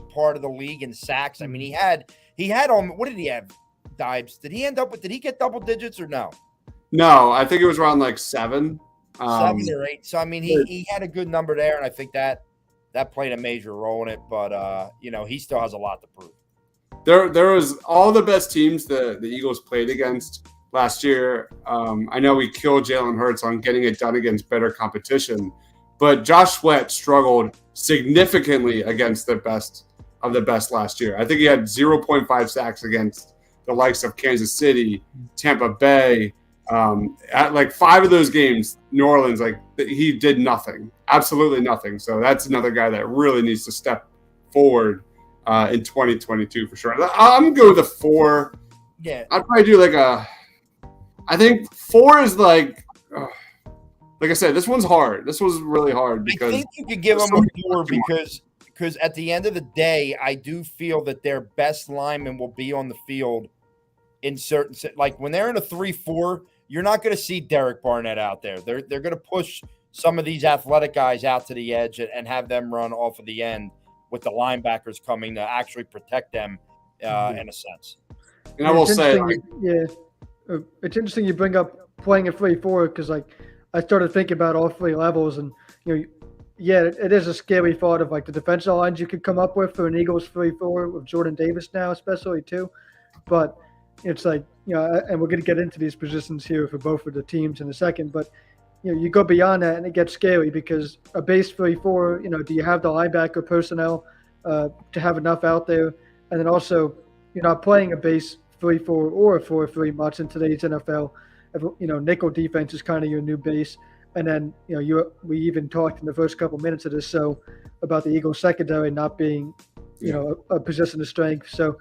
part of the league in sacks. I mean, he had what did he have? Dibes. Did he get double digits or no? No, I think it was around like 7. 7 or 8. So I mean, he had a good number there, and I think that played a major role in it. But he still has a lot to prove. There was all the best teams the Eagles played against last year. I know we killed Jalen Hurts on getting it done against better competition, but Josh Sweat struggled significantly against the best of the best last year. I think he had 0.5 sacks against the likes of Kansas City, Tampa Bay. At like 5 of those games, New Orleans, like he did nothing, absolutely nothing. So that's another guy that really needs to step forward in 2022 for sure. I'm good with a 4. Yeah, I'd probably do I think 4 is like I said, this one's hard. This was really hard because I think you could give them a 4 because at the end of the day, I do feel that their best lineman will be on the field in certain, like when they're in a 3-4, you're not going to see Derek Barnett out there. They're going to push some of these athletic guys out to the edge and have them run off of the end with the linebackers coming to actually protect them in a sense. And I will say, it's interesting you bring up playing a 3-4 because like I started thinking about all three levels, and it is a scary thought of like the defensive lines you could come up with for an Eagles 3-4 with Jordan Davis now, especially too. But it's like, and we're going to get into these positions here for both of the teams in a second, but you go beyond that and it gets scary because a base 3-4, do you have the linebacker personnel to have enough out there? And then also, you're not playing a base 3-4 or a 4-3 much in today's NFL. Nickel defense is kind of your new base. And then, we even talked in the first couple minutes of this show about the Eagles secondary not being, a position of strength. So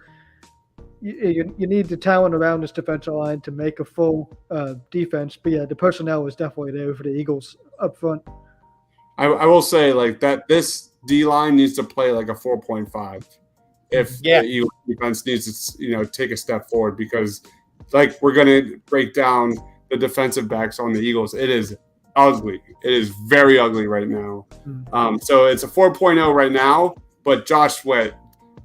you need the talent around this defensive line to make a full defense. But yeah, the personnel was definitely there for the Eagles up front. I will say like that this D line needs to play like a 4.5 if the Eagles defense needs to take a step forward, because like we're gonna break down the defensive backs on the Eagles. It is ugly. It is very ugly right now. So it's a 4.0 right now, but Josh Sweat,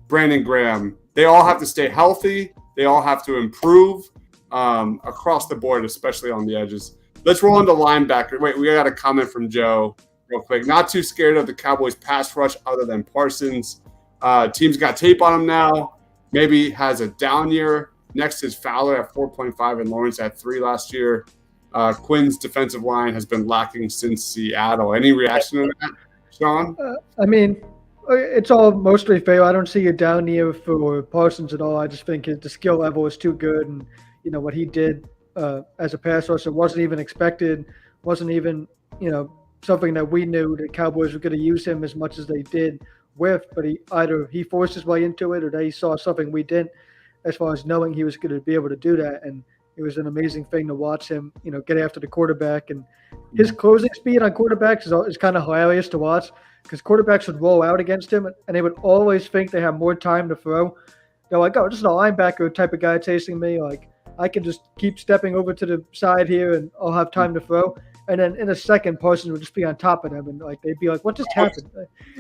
Brandon Graham, they all have to stay healthy. They all have to improve across the board, especially on the edges. Let's roll into linebacker. Wait, we got a comment from Joe real quick. Not too scared of the Cowboys pass rush other than Parsons. Team's got tape on him now. Maybe has a down year. Next is Fowler at 4.5 and Lawrence at 3 last year. Quinn's defensive line has been lacking since Seattle. Any reaction to that, Sean? It's all mostly fair. I don't see a down year for Parsons at all. I just think the skill level is too good, and what he did as a pass rusher wasn't even expected. Wasn't even something that we knew the Cowboys were going to use him as much as they did with. But he forced his way into it, or they saw something we didn't, as far as knowing he was going to be able to do that. And it was an amazing thing to watch him, get after the quarterback. And his closing speed on quarterbacks is kind of hilarious to watch, because quarterbacks would roll out against him and they would always think they have more time to throw. They're like, oh, this is a linebacker type of guy chasing me. Like, I can just keep stepping over to the side here and I'll have time to throw. And then in a second, Parsons would just be on top of them, and like they'd be like, what just happened?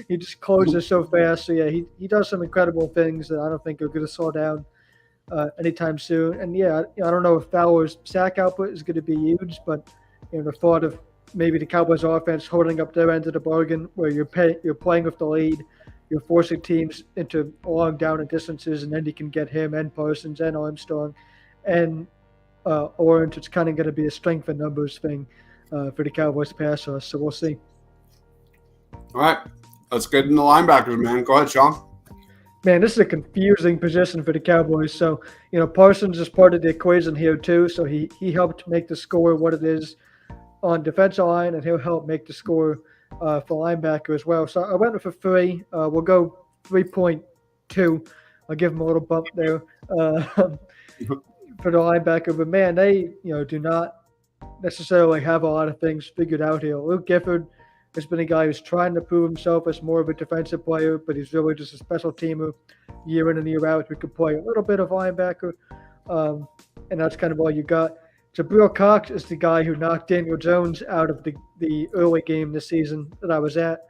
He just closes so fast. So yeah, he does some incredible things that I don't think are going to slow down anytime soon. And yeah, I don't know if Fowler's sack output is going to be huge, but the thought of maybe the Cowboys offense holding up their end of the bargain, where you're playing with the lead, you're forcing teams into long down and distances, and then you can get him and Parsons and Armstrong and Orange. It's kind of going to be a strength in numbers thing for the Cowboys pass rush. So we'll see. All right, let's get into the linebackers, man. Go ahead, Sean. Man, this is a confusing position for the Cowboys. So, Parsons is part of the equation here too. So he helped make the score what it is on defensive line, and he'll help make the score for linebacker as well. So I went with a 3. We'll go 3.2. I'll give him a little bump there for the linebacker. But man, they do not necessarily have a lot of things figured out here. Luke Gifford has been a guy who's trying to prove himself as more of a defensive player, but he's really just a special teamer year in and year out who could play a little bit of linebacker, and that's kind of all you got. Jabril Cox is the guy who knocked Daniel Jones out of the early game this season that I was at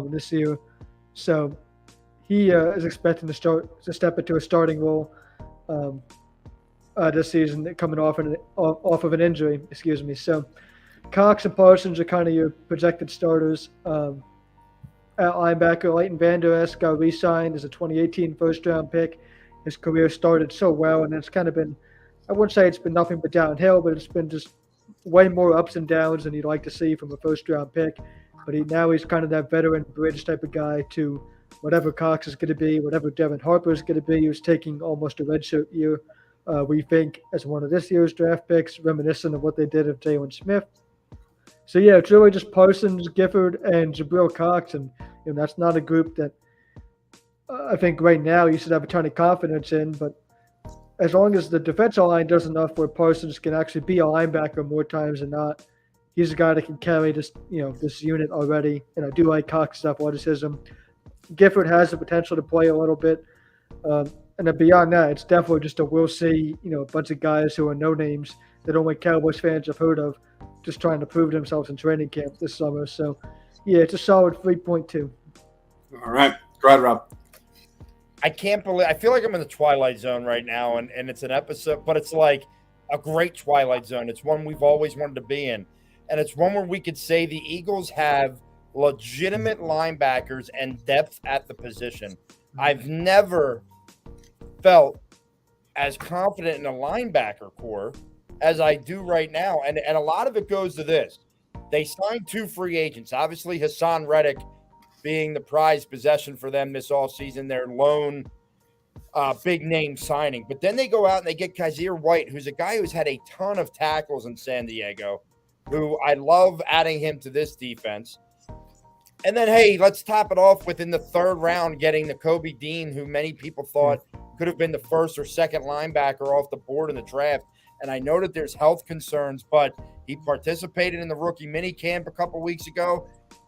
this year. So he is expecting to step into a starting role this season, coming off of an injury. Excuse me. So Cox and Parsons are kind of your projected starters. At linebacker, Leighton Vander Esch got re-signed as a 2018 first-round pick. His career started so well, and it's kind of been, I wouldn't say it's been nothing but downhill, but it's been just way more ups and downs than you'd like to see from a first-round pick. But now he's kind of that veteran bridge type of guy to whatever Cox is going to be, whatever Devin Harper is going to be, who's taking almost a redshirt year, we think, as one of this year's draft picks, reminiscent of what they did of Jalen Smith. So, yeah, it's really just Parsons, Gifford, and Jabril Cox, and that's not a group that I think right now you should have a ton of confidence in, but as long as the defensive line does enough where Parsons can actually be a linebacker more times than not, he's a guy that can carry this unit already, and I do like Cox's athleticism. Gifford has the potential to play a little bit And then beyond that, it's definitely just a we'll see, a bunch of guys who are no names that only Cowboys fans have heard of, just trying to prove themselves in training camp this summer. So, yeah, it's a solid 3.2. All right. Go ahead, Rob. I can't believe – I feel like I'm in the Twilight Zone right now, and it's an episode – but it's like a great Twilight Zone. It's one we've always wanted to be in. And it's one where we could say the Eagles have legitimate linebackers and depth at the position. I've never felt as confident in a linebacker core as I do right now. And a lot of it goes to this. They signed 2 free agents. Obviously, Hassan Reddick being the prized possession for them this offseason, their lone big-name signing. But then they go out and they get Kaiser White, who's a guy who's had a ton of tackles in San Diego, who I love adding him to this defense. And then, hey, let's top it off with in the 3rd round getting the Kobe Dean, who many people thought could have been the 1st or 2nd linebacker off the board in the draft. And I know that there's health concerns, but he participated in the rookie mini camp a couple weeks ago.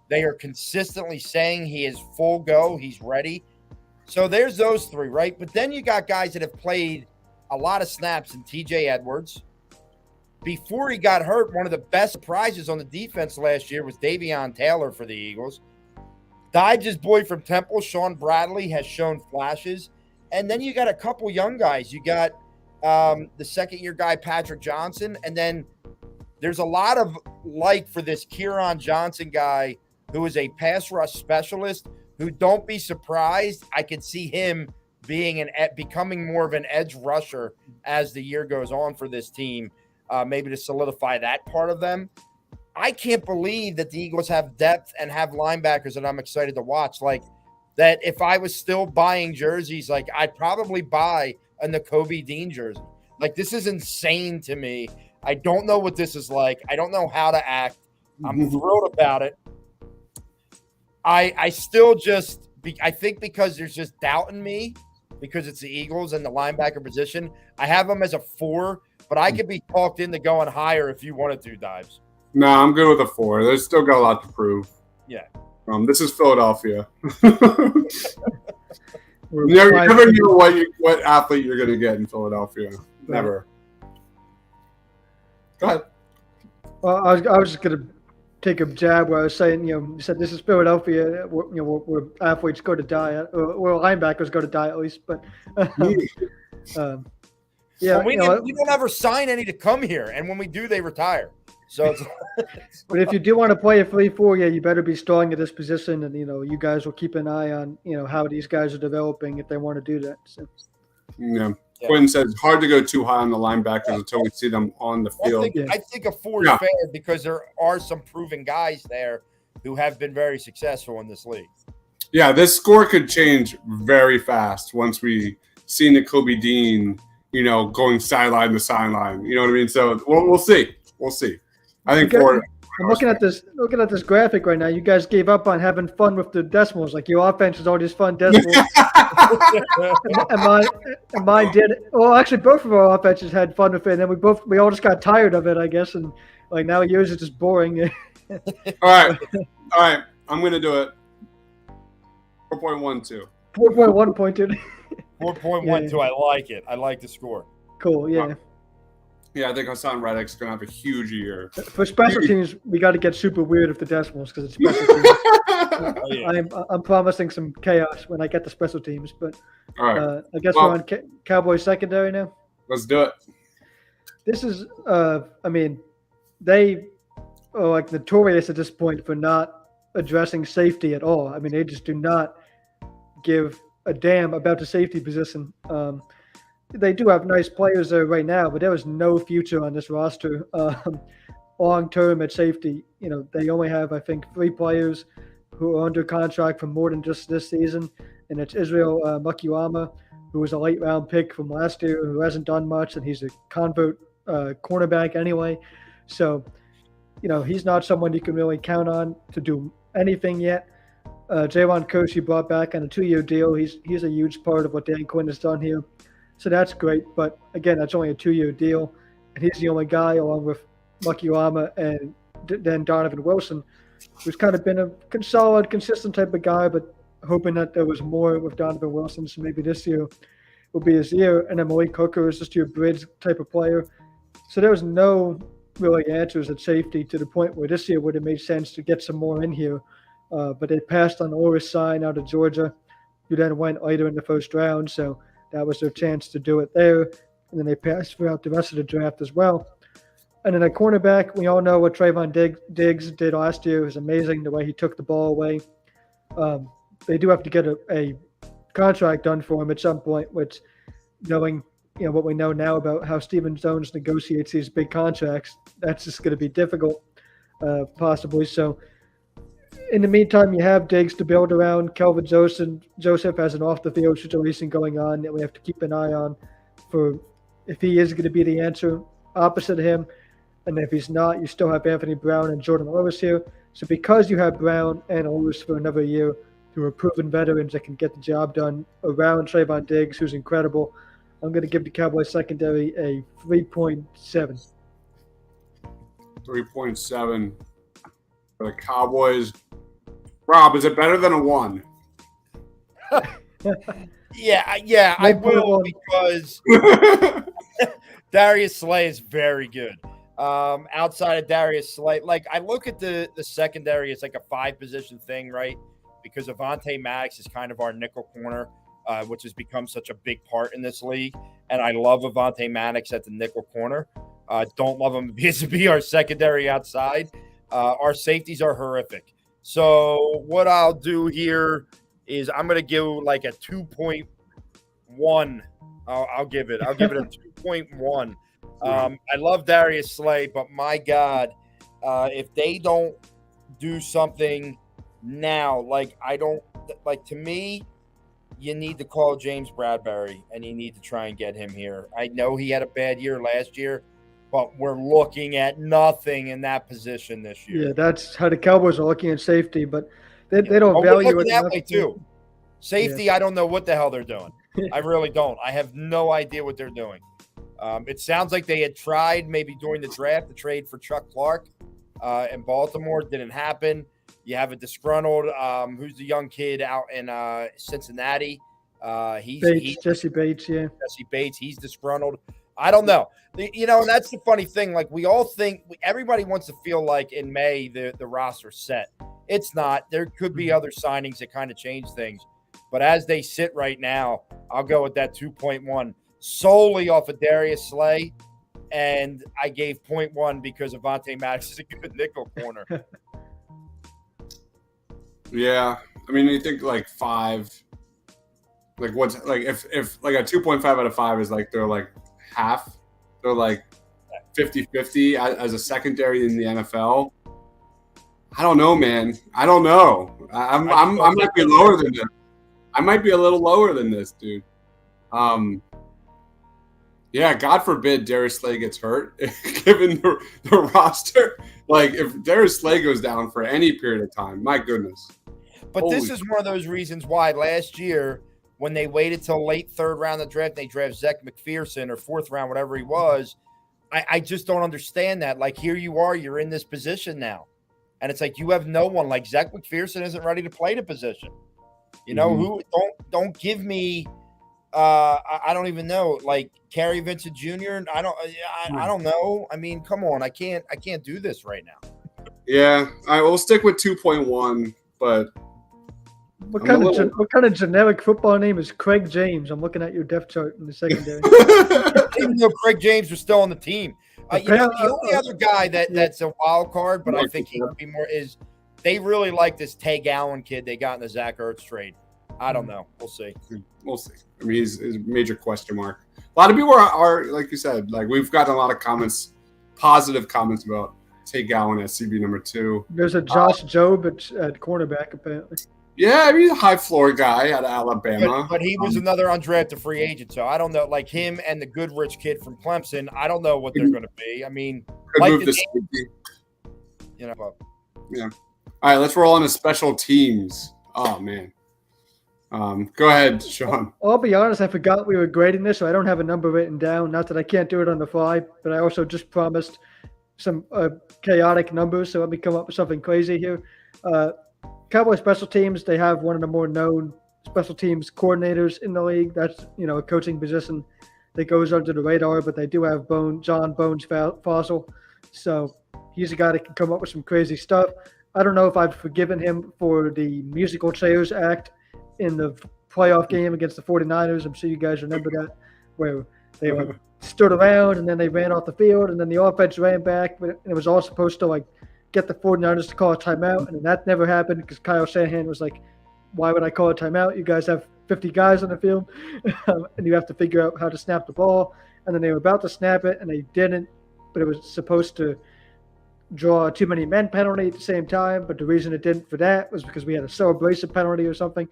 They are consistently saying he is full go. He's ready. So there's those 3, right? But then you got guys that have played a lot of snaps in TJ Edwards. Before he got hurt, one of the best surprises on the defense last year was Davion Taylor for the Eagles. Dodge's boy from Temple, Sean Bradley, has shown flashes. And then you got a couple young guys. You got the second-year guy, Patrick Johnson. And then there's a lot of like for this Kieran Johnson guy who is a pass rush specialist who, don't be surprised, I could see him becoming more of an edge rusher as the year goes on for this team. Maybe to solidify that part of them. I can't believe that the Eagles have depth and have linebackers that I'm excited to watch. Like that, if I was still buying jerseys, like I'd probably buy a Nakobe Dean jersey. Like this is insane to me. I don't know what this is like. I don't know how to act. I'm thrilled about it. I still just I think because there's just doubt in me because it's the Eagles and the linebacker position. I have them as a 4. But I could be talked into going higher if you wanted to, Dives. No, I'm good with a 4. There's still got a lot to prove. Yeah. This is Philadelphia. You never know what athlete you're going to get in Philadelphia. Never. Go ahead. Well, I was just going to take a jab where I was saying, you said this is Philadelphia, where athletes go to die, or linebackers go to die at least. But yeah, well, we don't ever sign any to come here, and when we do, they retire. So, but if you do want to play a 3-4, yeah, you better be strong at this position, and you guys will keep an eye on how these guys are developing if they want to do that. So. Yeah. Quinn says hard to go too high on the linebackers until we see them on the field. I think a 4 is fair because there are some proven guys there who have been very successful in this league. Yeah, this score could change very fast once we see Nakobe Dean. Going sideline to sideline. You know what I mean? So we'll see. We'll see. I think I'm looking at this graphic right now. You guys gave up on having fun with the decimals. Like your offense is all these fun decimals. and mine did. Well, actually, both of our offenses had fun with it, and then we all just got tired of it, I guess. And like now yours is just boring. All right. I'm gonna do it. 4.12. 4.1.2. 4.12. Yeah. I like it. I like the score. Cool. Yeah. Yeah, I think Hassan Reddick's gonna have a huge year. For special teams, we got to get super weird with the decimals because it's special teams. I'm promising some chaos when I get the special teams, but all right. I guess we're on Cowboys secondary now. Let's do it. This is, they are like notorious at this point for not addressing safety at all. I mean, they just do not give a damn about the safety position. They do have nice players there right now, but there is no future on this roster long term at safety. They only have, I think, 3 players who are under contract for more than just this season, and it's Israel Mukiwama, who was a late round pick from last year, who hasn't done much, and he's a convert cornerback anyway. So, he's not someone you can really count on to do anything yet. Javon Kersey brought back on a 2-year deal. He's a huge part of what Dan Quinn has done here. So that's great. But again, that's only a 2-year deal. And he's the only guy, along with Mukiwama and then Donovan Wilson, who's kind of been a solid, consistent type of guy, but hoping that there was more with Donovan Wilson. So maybe this year will be his year, and then Malik Hooker is just your bridge type of player. So there was no really answers at safety to the point where this year would have made sense to get some more in here. But they passed on Oris Sign out of Georgia, who then went later in the first round. So that was their chance to do it there. And then they passed throughout the rest of the draft as well. And then at cornerback, we all know what Trayvon Diggs did last year. It was amazing the way he took the ball away. They do have to get a contract done for him at some point, which knowing what we know now about how Stephen Jones negotiates these big contracts, that's just going to be difficult, possibly. So in the meantime, you have Diggs to build around. Kelvin Joseph has an off-the-field situation going on that we have to keep an eye on for if he is going to be the answer opposite of him. And if he's not, you still have Anthony Brown and Jordan Lewis here. So because you have Brown and Lewis for another year, who are proven veterans that can get the job done around Trayvon Diggs, who's incredible, I'm going to give the Cowboys secondary a 3.7. 3.7 for the Cowboys. Rob, is it better than a 1? Yeah, I will because Darius Slay is very good. Outside of Darius Slay, like I look at the secondary, it's like a 5-position thing, right? Because Avonte Maddox is kind of our nickel corner, which has become such a big part in this league. And I love Avonte Maddox at the nickel corner. Don't love him to be our secondary outside. Our safeties are horrific. So what I'll do here is I'm going to give like a 2.1. I'll give it a 2.1. I love Darius Slay, but my God, if they don't do something now, to me, you need to call James Bradbury and you need to try and get him here. I know he had a bad year last year, but we're looking at nothing in that position this year. Yeah, that's how the Cowboys are looking at safety, but they don't value it that way too. Safety, yeah. I don't know what the hell they're doing. I really don't. I have no idea what they're doing. It sounds like they had tried maybe during the draft to trade for Chuck Clark in Baltimore. Didn't happen. You have a disgruntled, who's the young kid out in Cincinnati? Jesse Bates, yeah. Jesse Bates, he's disgruntled. I don't know. And that's the funny thing. Like we all think, everybody wants to feel like in May the roster's set. It's not. There could be other signings that kind of change things. But as they sit right now, I'll go with that 2.1 solely off of Darius Slay. And I gave 0.1 because Avonte Maddox is a good nickel corner. Yeah. I mean, you think like 5, like what's like if like a 2.5 out of 5 is like they're like half, they're like 50-50 as a secondary in the NFL. I don't know, man. I don't know. I might be lower than this. I might be a little lower than this, dude. Yeah, God forbid Darius Slay gets hurt, given the roster. Like, if Darius Slay goes down for any period of time, my goodness. But this is one of those reasons why last year, when they waited till late 3rd round of the draft, they draft Zach McPherson or 4th round, whatever he was. I just don't understand that. Like, here you are, you're in this position now. And it's like you have no one. Like, Zach McPherson isn't ready to play the position. Who don't give me I don't even know, like Kerry Vincent Jr. I don't know. I mean, come on, I can't do this right now. Yeah, I will stick with 2.1, but what kind of generic football name is Craig James? I'm looking at your depth chart in the secondary. Even though Craig James was still on the team, the only other guy that's a wild card, but I think he would be more is they really like this Tay Gowan kid they got in the Zach Ertz trade. I don't know. We'll see. We'll see. I mean, he's a major question mark. A lot of people are like you said, like we've gotten a lot of comments, positive comments about Tay Gowan as CB number 2. There's a Josh Jobe at cornerback, apparently. Yeah, I mean, he's a high floor guy out of Alabama. But he was another undrafted free agent, so I don't know. Like him and the Goodrich kid from Clemson, I don't know what they're going to be. I mean, could move the safety. Yeah. All right, let's roll on to special teams. Oh man. Go ahead, Sean. I'll be honest, I forgot we were grading this, so I don't have a number written down. Not that I can't do it on the fly, but I also just promised some chaotic numbers, so let me come up with something crazy here. Cowboy special teams, they have one of the more known special teams coordinators in the league. That's, a coaching position that goes under the radar, but they do have John Bones Fossil. So he's a guy that can come up with some crazy stuff. I don't know if I've forgiven him for the musical chairs act in the playoff game against the 49ers. I'm sure you guys remember that, where they stood around and then they ran off the field and then the offense ran back. And it was all supposed to get the 49ers to call a timeout. And then that never happened because Kyle Shanahan was like, why would I call a timeout? You guys have 50 guys on the field and you have to figure out how to snap the ball. And then they were about to snap it and they didn't, but it was supposed to draw a too many men penalty at the same time. But the reason it didn't for that was because we had a celebration penalty or something.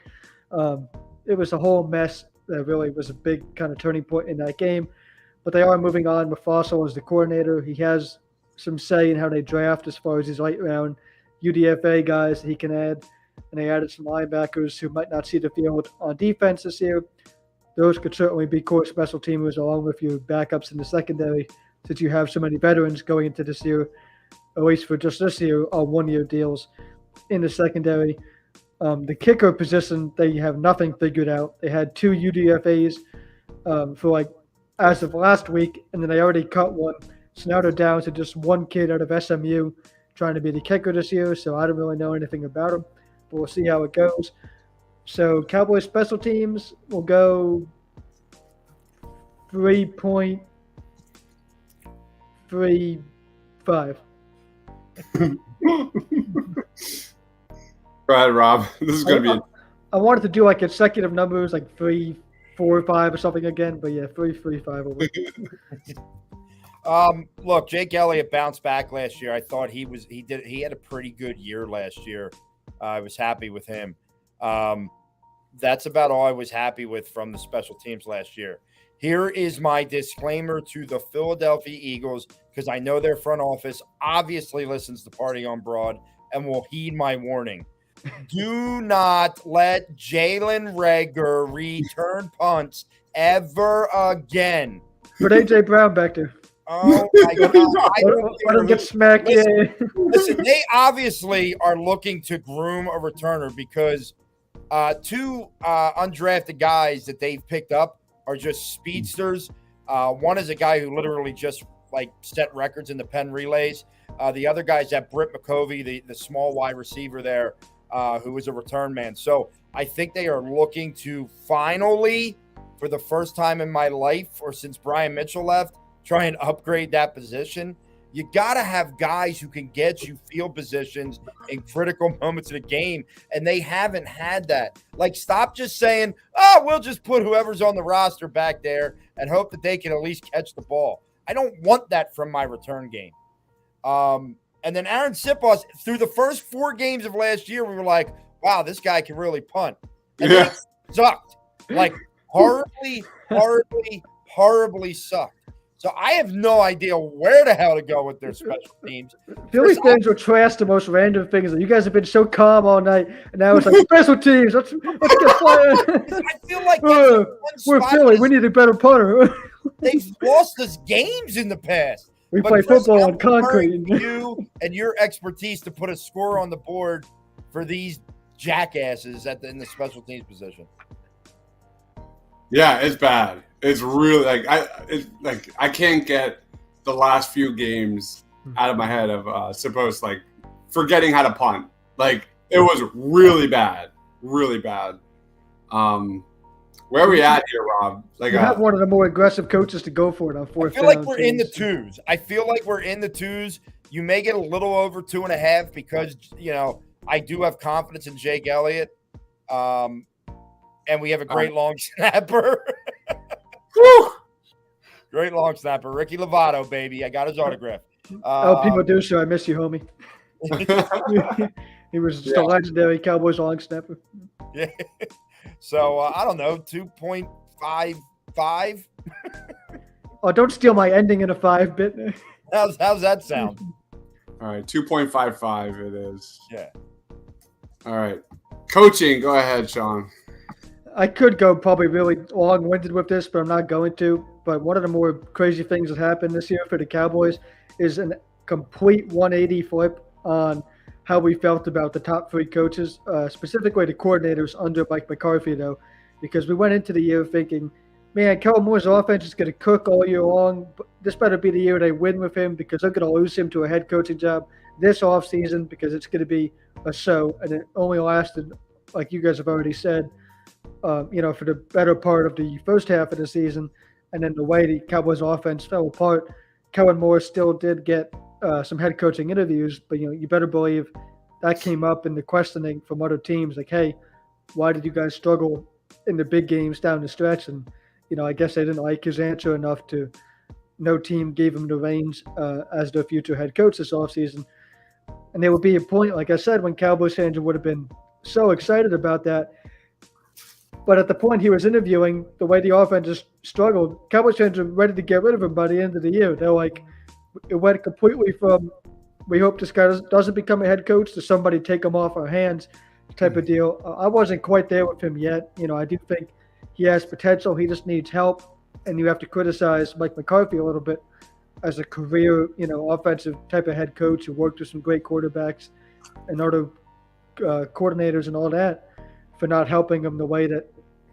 It was a whole mess that really was a big kind of turning point in that game. But they are moving on with Fossil as the coordinator. He has some say in how they draft as far as these late round UDFA guys that he can add. And they added some linebackers who might not see the field on defense this year. Those could certainly be core special teamers along with your backups in the secondary, since you have so many veterans going into this year, at least for just this year, on one-year deals in the secondary. The kicker position, they have nothing figured out. They had 2 UDFAs for as of last week, and then they already cut one. So now they're down to just one kid out of SMU trying to be the kicker this year, so I don't really know anything about him. But we'll see how it goes. So Cowboys special teams will go 3.35. Go ahead, Rob. This is going to be. I wanted to do consecutive numbers, 3, 4, 5 or something again, but yeah, 3, 3, 5 will win. Look, Jake Elliott bounced back last year. I thought he had a pretty good year last year. I was happy with him. That's about all I was happy with from the special teams last year. Here is my disclaimer to the Philadelphia Eagles, because I know their front office obviously listens to Party on Broad and will heed my warning. Do not let Jalen Reagor return punts ever again. Put A.J. Brown back there. Oh, my God. Let him get smacked. Listen, they obviously are looking to groom a returner because 2 undrafted guys that they've picked up are just speedsters. One is a guy who literally just set records in the pen relays. The other guy's that Britt McCovey, the small wide receiver there, who is a return man. So I think they are looking to finally, for the first time in my life or since Brian Mitchell left, try and upgrade that position. You got to have guys who can get you field positions in critical moments of the game, and they haven't had that. Stop just saying, we'll just put whoever's on the roster back there and hope that they can at least catch the ball. I don't want that from my return game. And then Aaron Sipos, through the first 4 games of last year, we were like, wow, this guy can really punt. And then he sucked. Horribly, horribly, horribly sucked. So I have no idea where the hell to go with their special teams. Philly fans will trash the most random things. You guys have been so calm all night, and now it's special teams. Let's get fired. I feel like we're Philly. We need a better punter. They've lost us games in the past. We play football on concrete. You and your expertise to put a score on the board for these jackasses in the special teams position. Yeah, it's bad. It's really I can't get the last few games out of my head of forgetting how to punt. It was really bad, really bad. Where are we at here, Rob? You have one of the more aggressive coaches to go for it on 4th down. I feel like we're in the 2s. I feel like we're in the 2s. You may get a little over 2.5 because I do have confidence in Jake Elliott. And we have a great long snapper. Great long snapper. Ricky Lovato, baby. I got his autograph. People do so. I miss you, homie. He was just a legendary Cowboys long snapper. Yeah. So, I don't know, 2.55? Oh, don't steal my ending in a 5-bit. How's that sound? All right, 2.55 it is. Yeah. All right. Coaching, go ahead, Sean. I could go probably really long-winded with this, but I'm not going to. But one of the more crazy things that happened this year for the Cowboys is a complete 180 flip on how we felt about the top three coaches, specifically the coordinators under Mike McCarthy, though, because we went into the year thinking, man, Kellen Moore's offense is going to cook all year long. But this better be the year they win with him because they're going to lose him to a head coaching job this offseason because it's going to be a show. And it only lasted, like you guys have already said, for the better part of the first half of the season. And then the way the Cowboys offense fell apart, Kellen Moore still did get some head coaching interviews, but you better believe that came up in the questioning from other teams, like, hey, why did you guys struggle in the big games down the stretch? And I guess they didn't like his answer enough to. No team gave him the reins as their future head coach this offseason. And there would be a point, like I said, when Cowboys fans would have been so excited about that. But at the point he was interviewing, the way the offense just struggled, Cowboys fans are ready to get rid of him by the end of the year. They're like, it went completely from we hope this guy doesn't become a head coach to somebody take him off our hands type of deal. I wasn't quite there with him yet. I do think he has potential. He just needs help. And you have to criticize Mike McCarthy a little bit as a career, offensive type of head coach who worked with some great quarterbacks and other coordinators and all that for not helping him the way that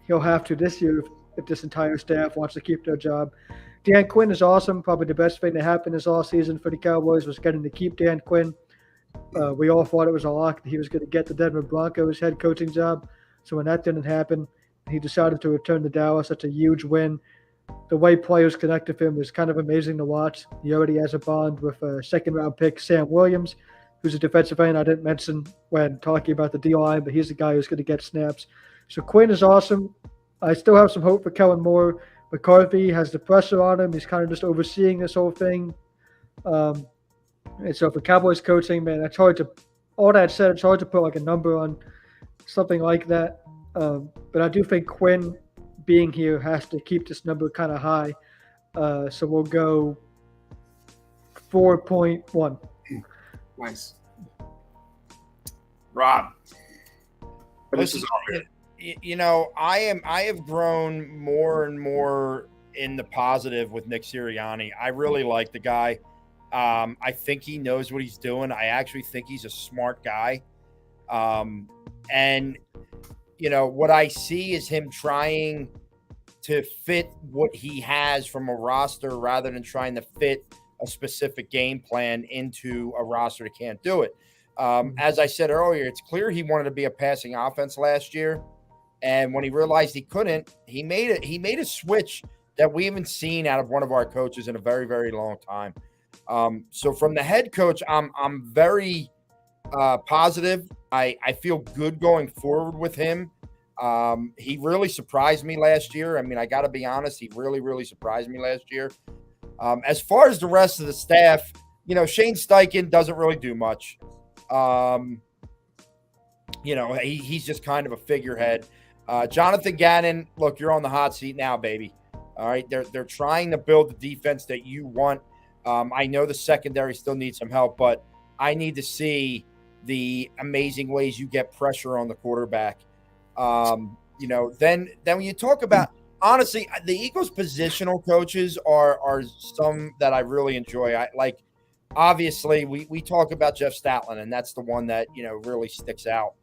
he'll have to this year if this entire staff wants to keep their job. Dan Quinn is awesome. Probably the best thing that happened this offseason for the Cowboys was getting to keep Dan Quinn. We all thought it was a lock that he was going to get the Denver Broncos head coaching job. So when that didn't happen, he decided to return to Dallas. That's a huge win. The way players connect with him is kind of amazing to watch. He already has a bond with a second-round pick, Sam Williams, who's a defensive end I didn't mention when talking about the D-line, but he's the guy who's going to get snaps. So Quinn is awesome. I still have some hope for Kellen Moore. McCarthy has the pressure on him. He's kind of just overseeing this whole thing. And so for Cowboys coaching, man, that's hard to – all that said, it's hard to put like a number on something like that. But I do think Quinn being here has to keep this number kind of high. So we'll go 4.1. Nice. Rob. Listen, I have grown more and more in the positive with Nick Sirianni. I really like the guy. I think he knows what he's doing. I actually think he's a smart guy. And what I see is him trying to fit what he has from a roster rather than trying to fit a specific game plan into a roster that can't do it. As I said earlier, it's clear he wanted to be a passing offense last year. And when he realized he couldn't, he made a switch that we haven't seen out of one of our coaches in a very, very long time. So from the head coach, I'm very positive. I feel good going forward with him. He really surprised me last year. I mean, I got to be honest. He really, really surprised me last year. As far as the rest of the staff, Shane Steichen doesn't really do much. He's just kind of a figurehead. Jonathan Gannon, look, you're on the hot seat now, baby. All right. They're trying to build the defense that you want. I know the secondary still needs some help, but I need to see the amazing ways you get pressure on the quarterback. Then when you talk about, honestly, the Eagles positional coaches are some that I really enjoy. Obviously we talk about Jeff Statland, and that's the one that, really sticks out.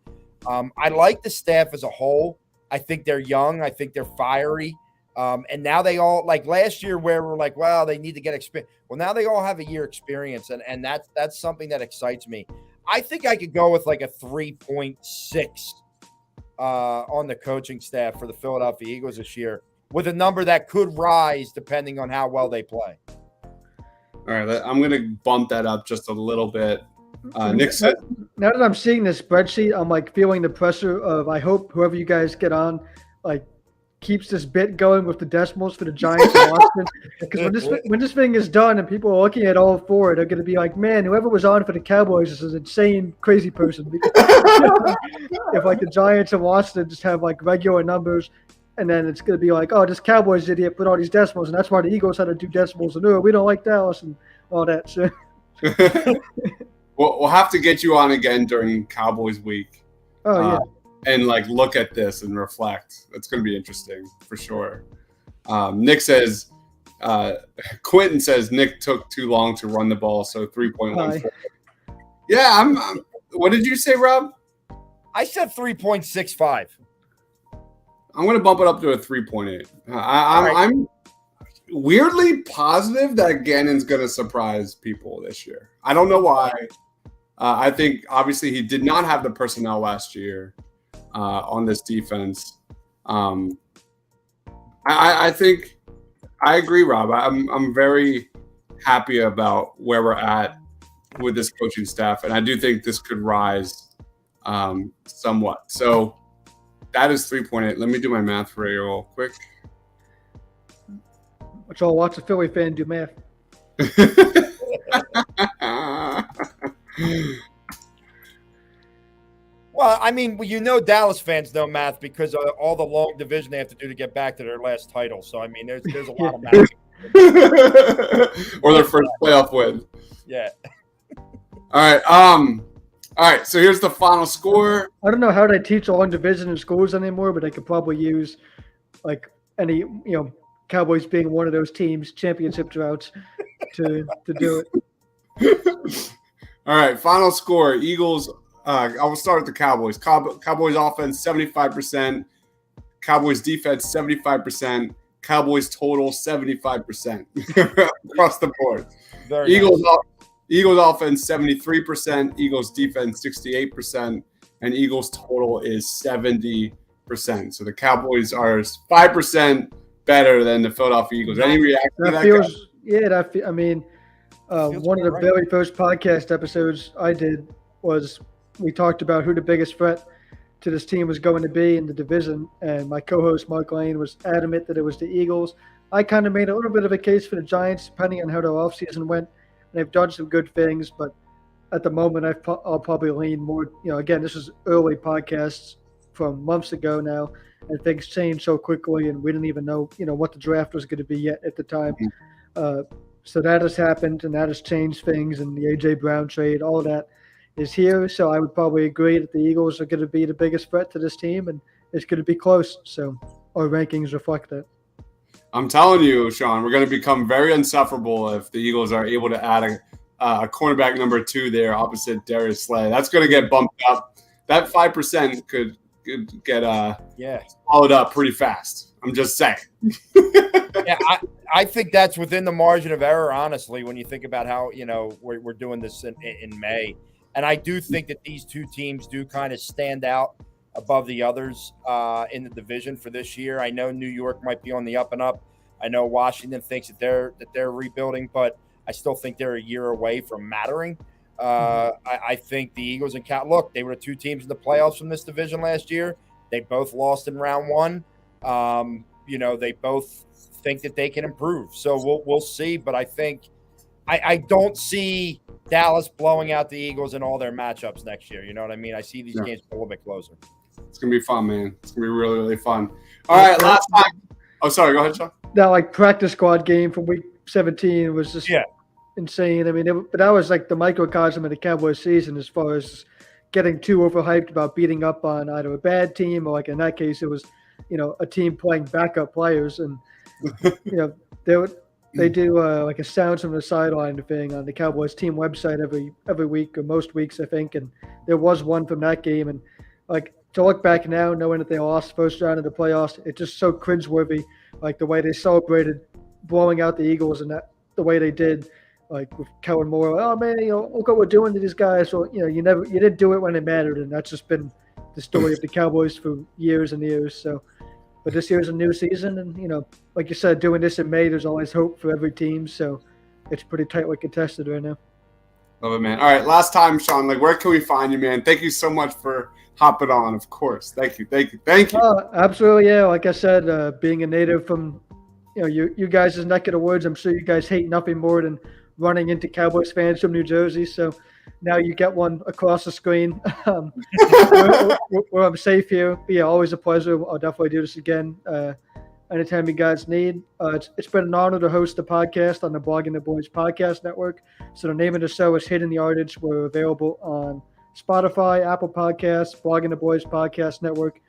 I like the staff as a whole. I think they're young. I think they're fiery. And now they all, like last year where we're like, well, they need to get experience. Well, now they all have a year experience. And that's something that excites me. I think I could go with like a 3.6 on the coaching staff for the Philadelphia Eagles this year, with a number that could rise depending on how well they play. All right, I'm going to bump that up just a little bit. Nick said, now that I'm seeing this spreadsheet, I'm like feeling the pressure of, I hope whoever you guys get on, like, keeps this bit going with the decimals for the Giants and Washington. Because when this thing is done and people are looking at all four, they're going to be like, man, whoever was on for the Cowboys is an insane, crazy person. If like the Giants and Washington just have like regular numbers, and then it's going to be like, oh, this Cowboys idiot put all these decimals, and that's why the Eagles had to do decimals, and we don't like Dallas and all that shit. We'll have to get you on again during Cowboys week. Oh, yeah. And like look at this and reflect. It's going to be interesting for sure. Nick says, Quentin says Nick took too long to run the ball, so 3.14. Yeah, What did you say, Rob? I said 3.65. I'm going to bump it up to a 3.8. I'm weirdly positive that Gannon's going to surprise people this year. I don't know why. I think, obviously, he did not have the personnel last year on this defense. I think I agree, Rob. I'm very happy about where we're at with this coaching staff, and I do think this could rise somewhat. So that is 3.8. Let me do my math for you real quick. Which I'll watch a Philly fan do math. Well, I mean, Dallas fans know math because of all the long division they have to do to get back to their last title. So, I mean, there's a lot of math. Or their first playoff win. Yeah. All right. So here's the final score. I don't know how they teach long division in schools anymore, but they could probably use like any, Cowboys being one of those teams, championship droughts, to do it. All right. Final score. Eagles. I will start with the Cowboys. Cowboys offense 75%. Cowboys defense 75%. Cowboys total 75% across the board. Eagles offense 73%. Eagles defense 68%. And Eagles total is 70%. So the Cowboys are 5% better than the Philadelphia Eagles. Any reaction to that? One of the very first podcast episodes I did was we talked about who the biggest threat to this team was going to be in the division, and my co-host Mark Lane was adamant that it was the Eagles. I kind of made a little bit of a case for the Giants, depending on how their offseason went. They've done some good things, but at the moment, I'll probably lean more. Again, this is early podcasts from months ago now, and things change so quickly, and we didn't even know, what the draft was going to be yet at the time. So that has happened, and that has changed things, and the A.J. Brown trade, all of that is here. So I would probably agree that the Eagles are going to be the biggest threat to this team, and it's going to be close. So our rankings reflect that. I'm telling you, Sean, we're going to become very insufferable if the Eagles are able to add a cornerback number 2 there opposite Darius Slay. That's going to get bumped up. That 5% could get followed up pretty fast. I'm just saying. Yeah, I think that's within the margin of error, honestly, when you think about how, we're doing this in May. And I do think that these two teams do kind of stand out above the others in the division for this year. I know New York might be on the up and up. I know Washington thinks that they're rebuilding, but I still think they're a year away from mattering. I think the Eagles and look, they were the two teams in the playoffs from this division last year. They both lost in round 1. They both think that they can improve. So we'll see. But I think I don't see Dallas blowing out the Eagles in all their matchups next year. You know what I mean? I see these games a little bit closer. It's going to be fun, man. It's going to be really, really fun. All right, last time. Oh, sorry. Go ahead, Sean. That, practice squad game from week 17 was just insane. I mean, but that was like the microcosm of the Cowboys season as far as getting too overhyped about beating up on either a bad team or, like, in that case, it was, a team playing backup players. And, they do like a sounds from the sideline thing on the Cowboys team website every week or most weeks, I think. And there was one from that game. And, to look back now, knowing that they lost first round of the playoffs, it's just so cringeworthy, the way they celebrated blowing out the Eagles and the way they did, with Kellen Moore. Oh, man, look what we're doing to these guys. So, you didn't do it when it mattered. And that's just been the story of the Cowboys for years and years. So, but this year's a new season, and, like you said, doing this in May, there's always hope for every team. So it's pretty tightly contested right now. Love it, man. All right, last time, Sean, where can we find you, man? Thank you so much for hopping on, of course. Thank you. Absolutely, yeah. Like I said, being a native from, you guys' neck of the woods, I'm sure you guys hate nothing more than running into Cowboys fans from New Jersey. So now you get one across the screen where I'm safe here. But yeah, always a pleasure. I'll definitely do this again anytime you guys need. It's been an honor to host the podcast on the Blogging the Boys podcast network. So the name of the show is Hidden Yardage. We're available on Spotify, Apple Podcasts, Blogging the Boys podcast network.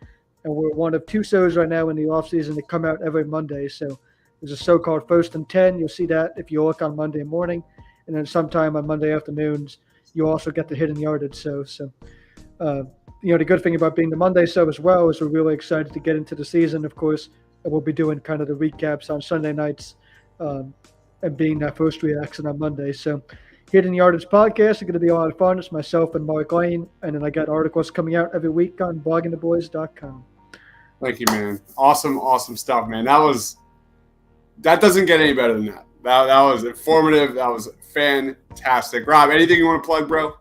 And we're one of 2 shows right now in the off season that come out every Monday. So there's a show called First and 10. You'll see that if you look on Monday morning. And then sometime on Monday afternoons, you also get the hidden yardage. So the good thing about being the Monday show as well is we're really excited to get into the season. Of course, and we'll be doing kind of the recaps on Sunday nights, and being that first reaction on Monday. So, Hidden Yardage podcast is going to be a lot of fun. It's myself and Mark Lane, and then I got articles coming out every week on bloggingtheboys.com. Thank you, man. Awesome stuff, man. That doesn't get any better than that. That was informative. That was fantastic. Rob, anything you want to plug, bro?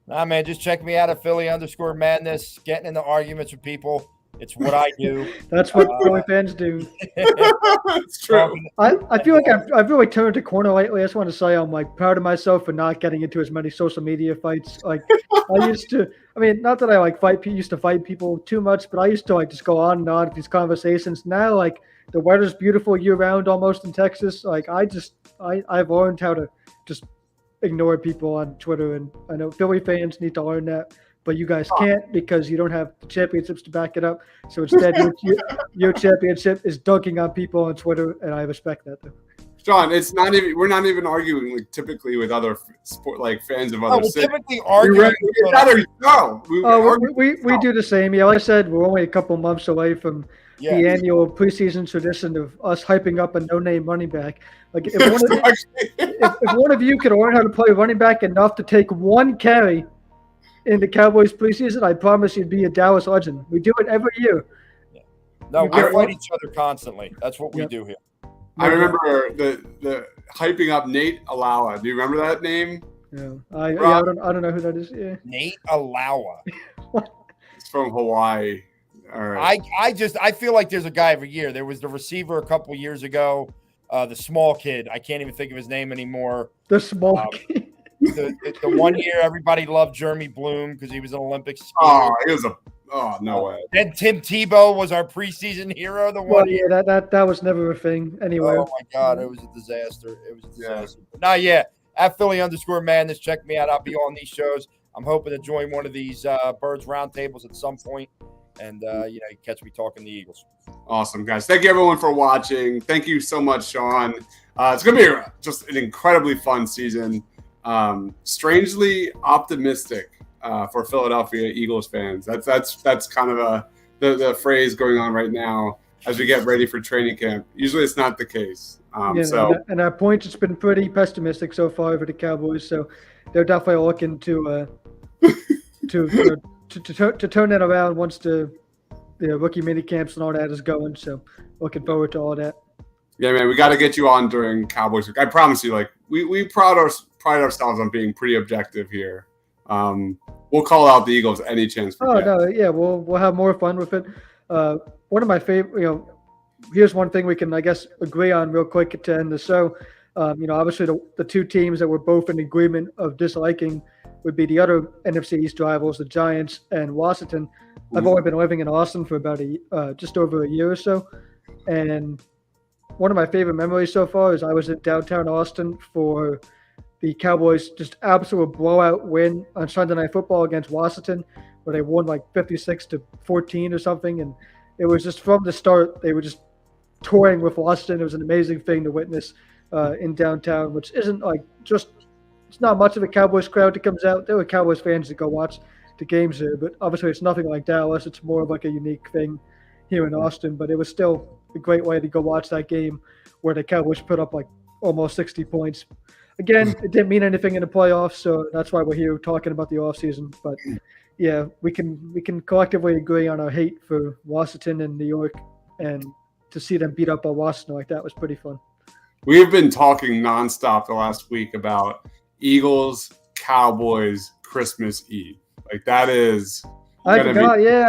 Nah, man, just check me out at Philly_madness, getting into arguments with people. It's what I do. That's what Philly fans do. It's true. I feel like I've really turned a corner lately. I just want to say I'm like proud of myself for not getting into as many social media fights. Like I used to. I mean, not that I used to fight people too much, but I used to like just go on and on with these conversations. Now, like the weather's beautiful year round almost in Texas. Like I've learned how to just ignore people on Twitter, and I know Philly fans need to learn that. But you guys can't because you don't have the championships to back it up. So instead, your championship is dunking on people on Twitter, and I respect that. Though. Sean, we're not even arguing like typically with other sport like fans of other cities. Typically arguing. We do the same. Yeah, like I said, we're only a couple months away from the annual preseason tradition of us hyping up a no-name running back. Like if one of you could learn how to play running back enough to take one carry in the Cowboys preseason, I promise you'd be a Dallas legend. We do it every year. Yeah. No, we fight each other constantly. That's what we do here. I remember the hyping up Nate Alawa. Do you remember that name? Yeah, I don't know who that is. Yeah. Nate Alawa. It's from Hawaii. All right. I feel like there's a guy every year. There was the receiver a couple years ago, the small kid. I can't even think of his name anymore. The small kid. The 1 year everybody loved Jeremy Bloom because he was an Olympic skier. No way. Then Tim Tebow was our preseason hero. Yeah, that was never a thing anyway. Oh my God, it was a disaster. Yeah. At Philly_madness, check me out. I'll be on these shows. I'm hoping to join one of these Birds Roundtables at some point, and you catch me talking the Eagles. Awesome, guys. Thank you everyone for watching. Thank you so much, Sean. It's gonna be just an incredibly fun season. Strangely optimistic for Philadelphia Eagles fans. That's kind of the phrase going on right now as we get ready for training camp. Usually it's not the case. And at points it's been pretty pessimistic so far for the Cowboys. So they're definitely looking to turn that around once the rookie mini camps and all that is going. So looking forward to all that. Yeah, man, we got to get you on during Cowboys week. I promise you, like we pride ourselves on being pretty objective here. We'll call out the Eagles any chance we get. We'll have more fun with it. One of my favorite, here's one thing we can, I guess, agree on real quick to end the show. Obviously the two teams that we're both in agreement of disliking would be the other NFC East rivals, the Giants and Washington. Mm-hmm. I've only been living in Austin for about just over a year or so, and one of my favorite memories so far is I was in downtown Austin for the Cowboys' just absolute blowout win on Sunday Night Football against Washington, where they won like 56-14 or something. And it was just from the start, they were just touring with Washington. It was an amazing thing to witness in downtown, which isn't it's not much of a Cowboys crowd that comes out. There were Cowboys fans that go watch the games there, but obviously it's nothing like Dallas. It's more of like a unique thing here in Austin, but it was still a great way to go watch that game where the Cowboys put up like almost 60 points. Again, it didn't mean anything in the playoffs, so that's why we're here talking about the offseason. But yeah, we can collectively agree on our hate for Washington and New York, and to see them beat up on Washington like that was pretty fun. We have been talking nonstop the last week about Eagles, Cowboys, Christmas Eve. Like that is. I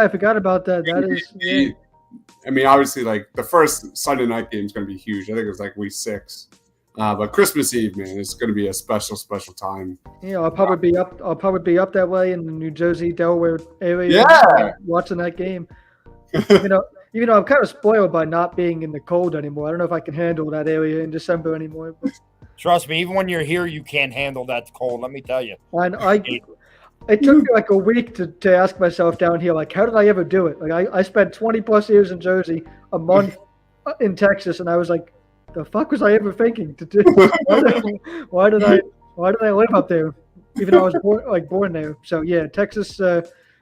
forgot about that. That is. Yeah. I mean, obviously, like the first Sunday night game is going to be huge. I think it was like week 6. But Christmas Eve, man, it's going to be a special time. Yeah, I'll probably be up that way in the New Jersey, Delaware area. Yeah, watching that game. Even though I'm kind of spoiled by not being in the cold anymore. I don't know if I can handle that area in December anymore. But. Trust me, even when you're here, you can't handle that cold. Let me tell you. It took me like a week to ask myself down here, like, how did I ever do it? Like, I spent 20 plus years in Jersey, a month in Texas, and I was like, the fuck was I ever thinking to do? Why did I live up there? even though I was born there. So yeah, Texas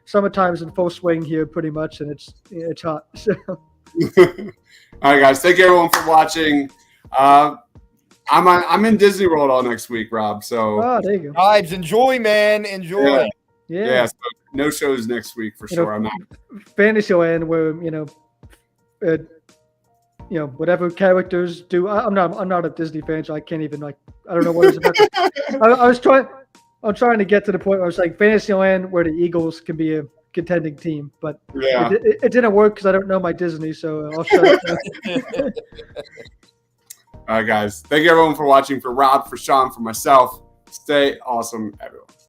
summertime's in full swing here, pretty much, and it's hot. So. All right, guys. Thank you everyone for watching. I'm in Disney World all next week, Rob. So There you go. Vibes, enjoy, man, enjoy. Yeah. So no shows next week for sure. I'm out. Fantasyland, where whatever characters do. I'm not a Disney fan, so I can't even I don't know what it's about. I'm trying to get to the point where I was like Fantasyland, where the Eagles can be a contending team, but it didn't work because I don't know my Disney, so I'll shut up. All right, guys. Thank you everyone for watching. For Rob, for Sean, for myself. Stay awesome, everyone.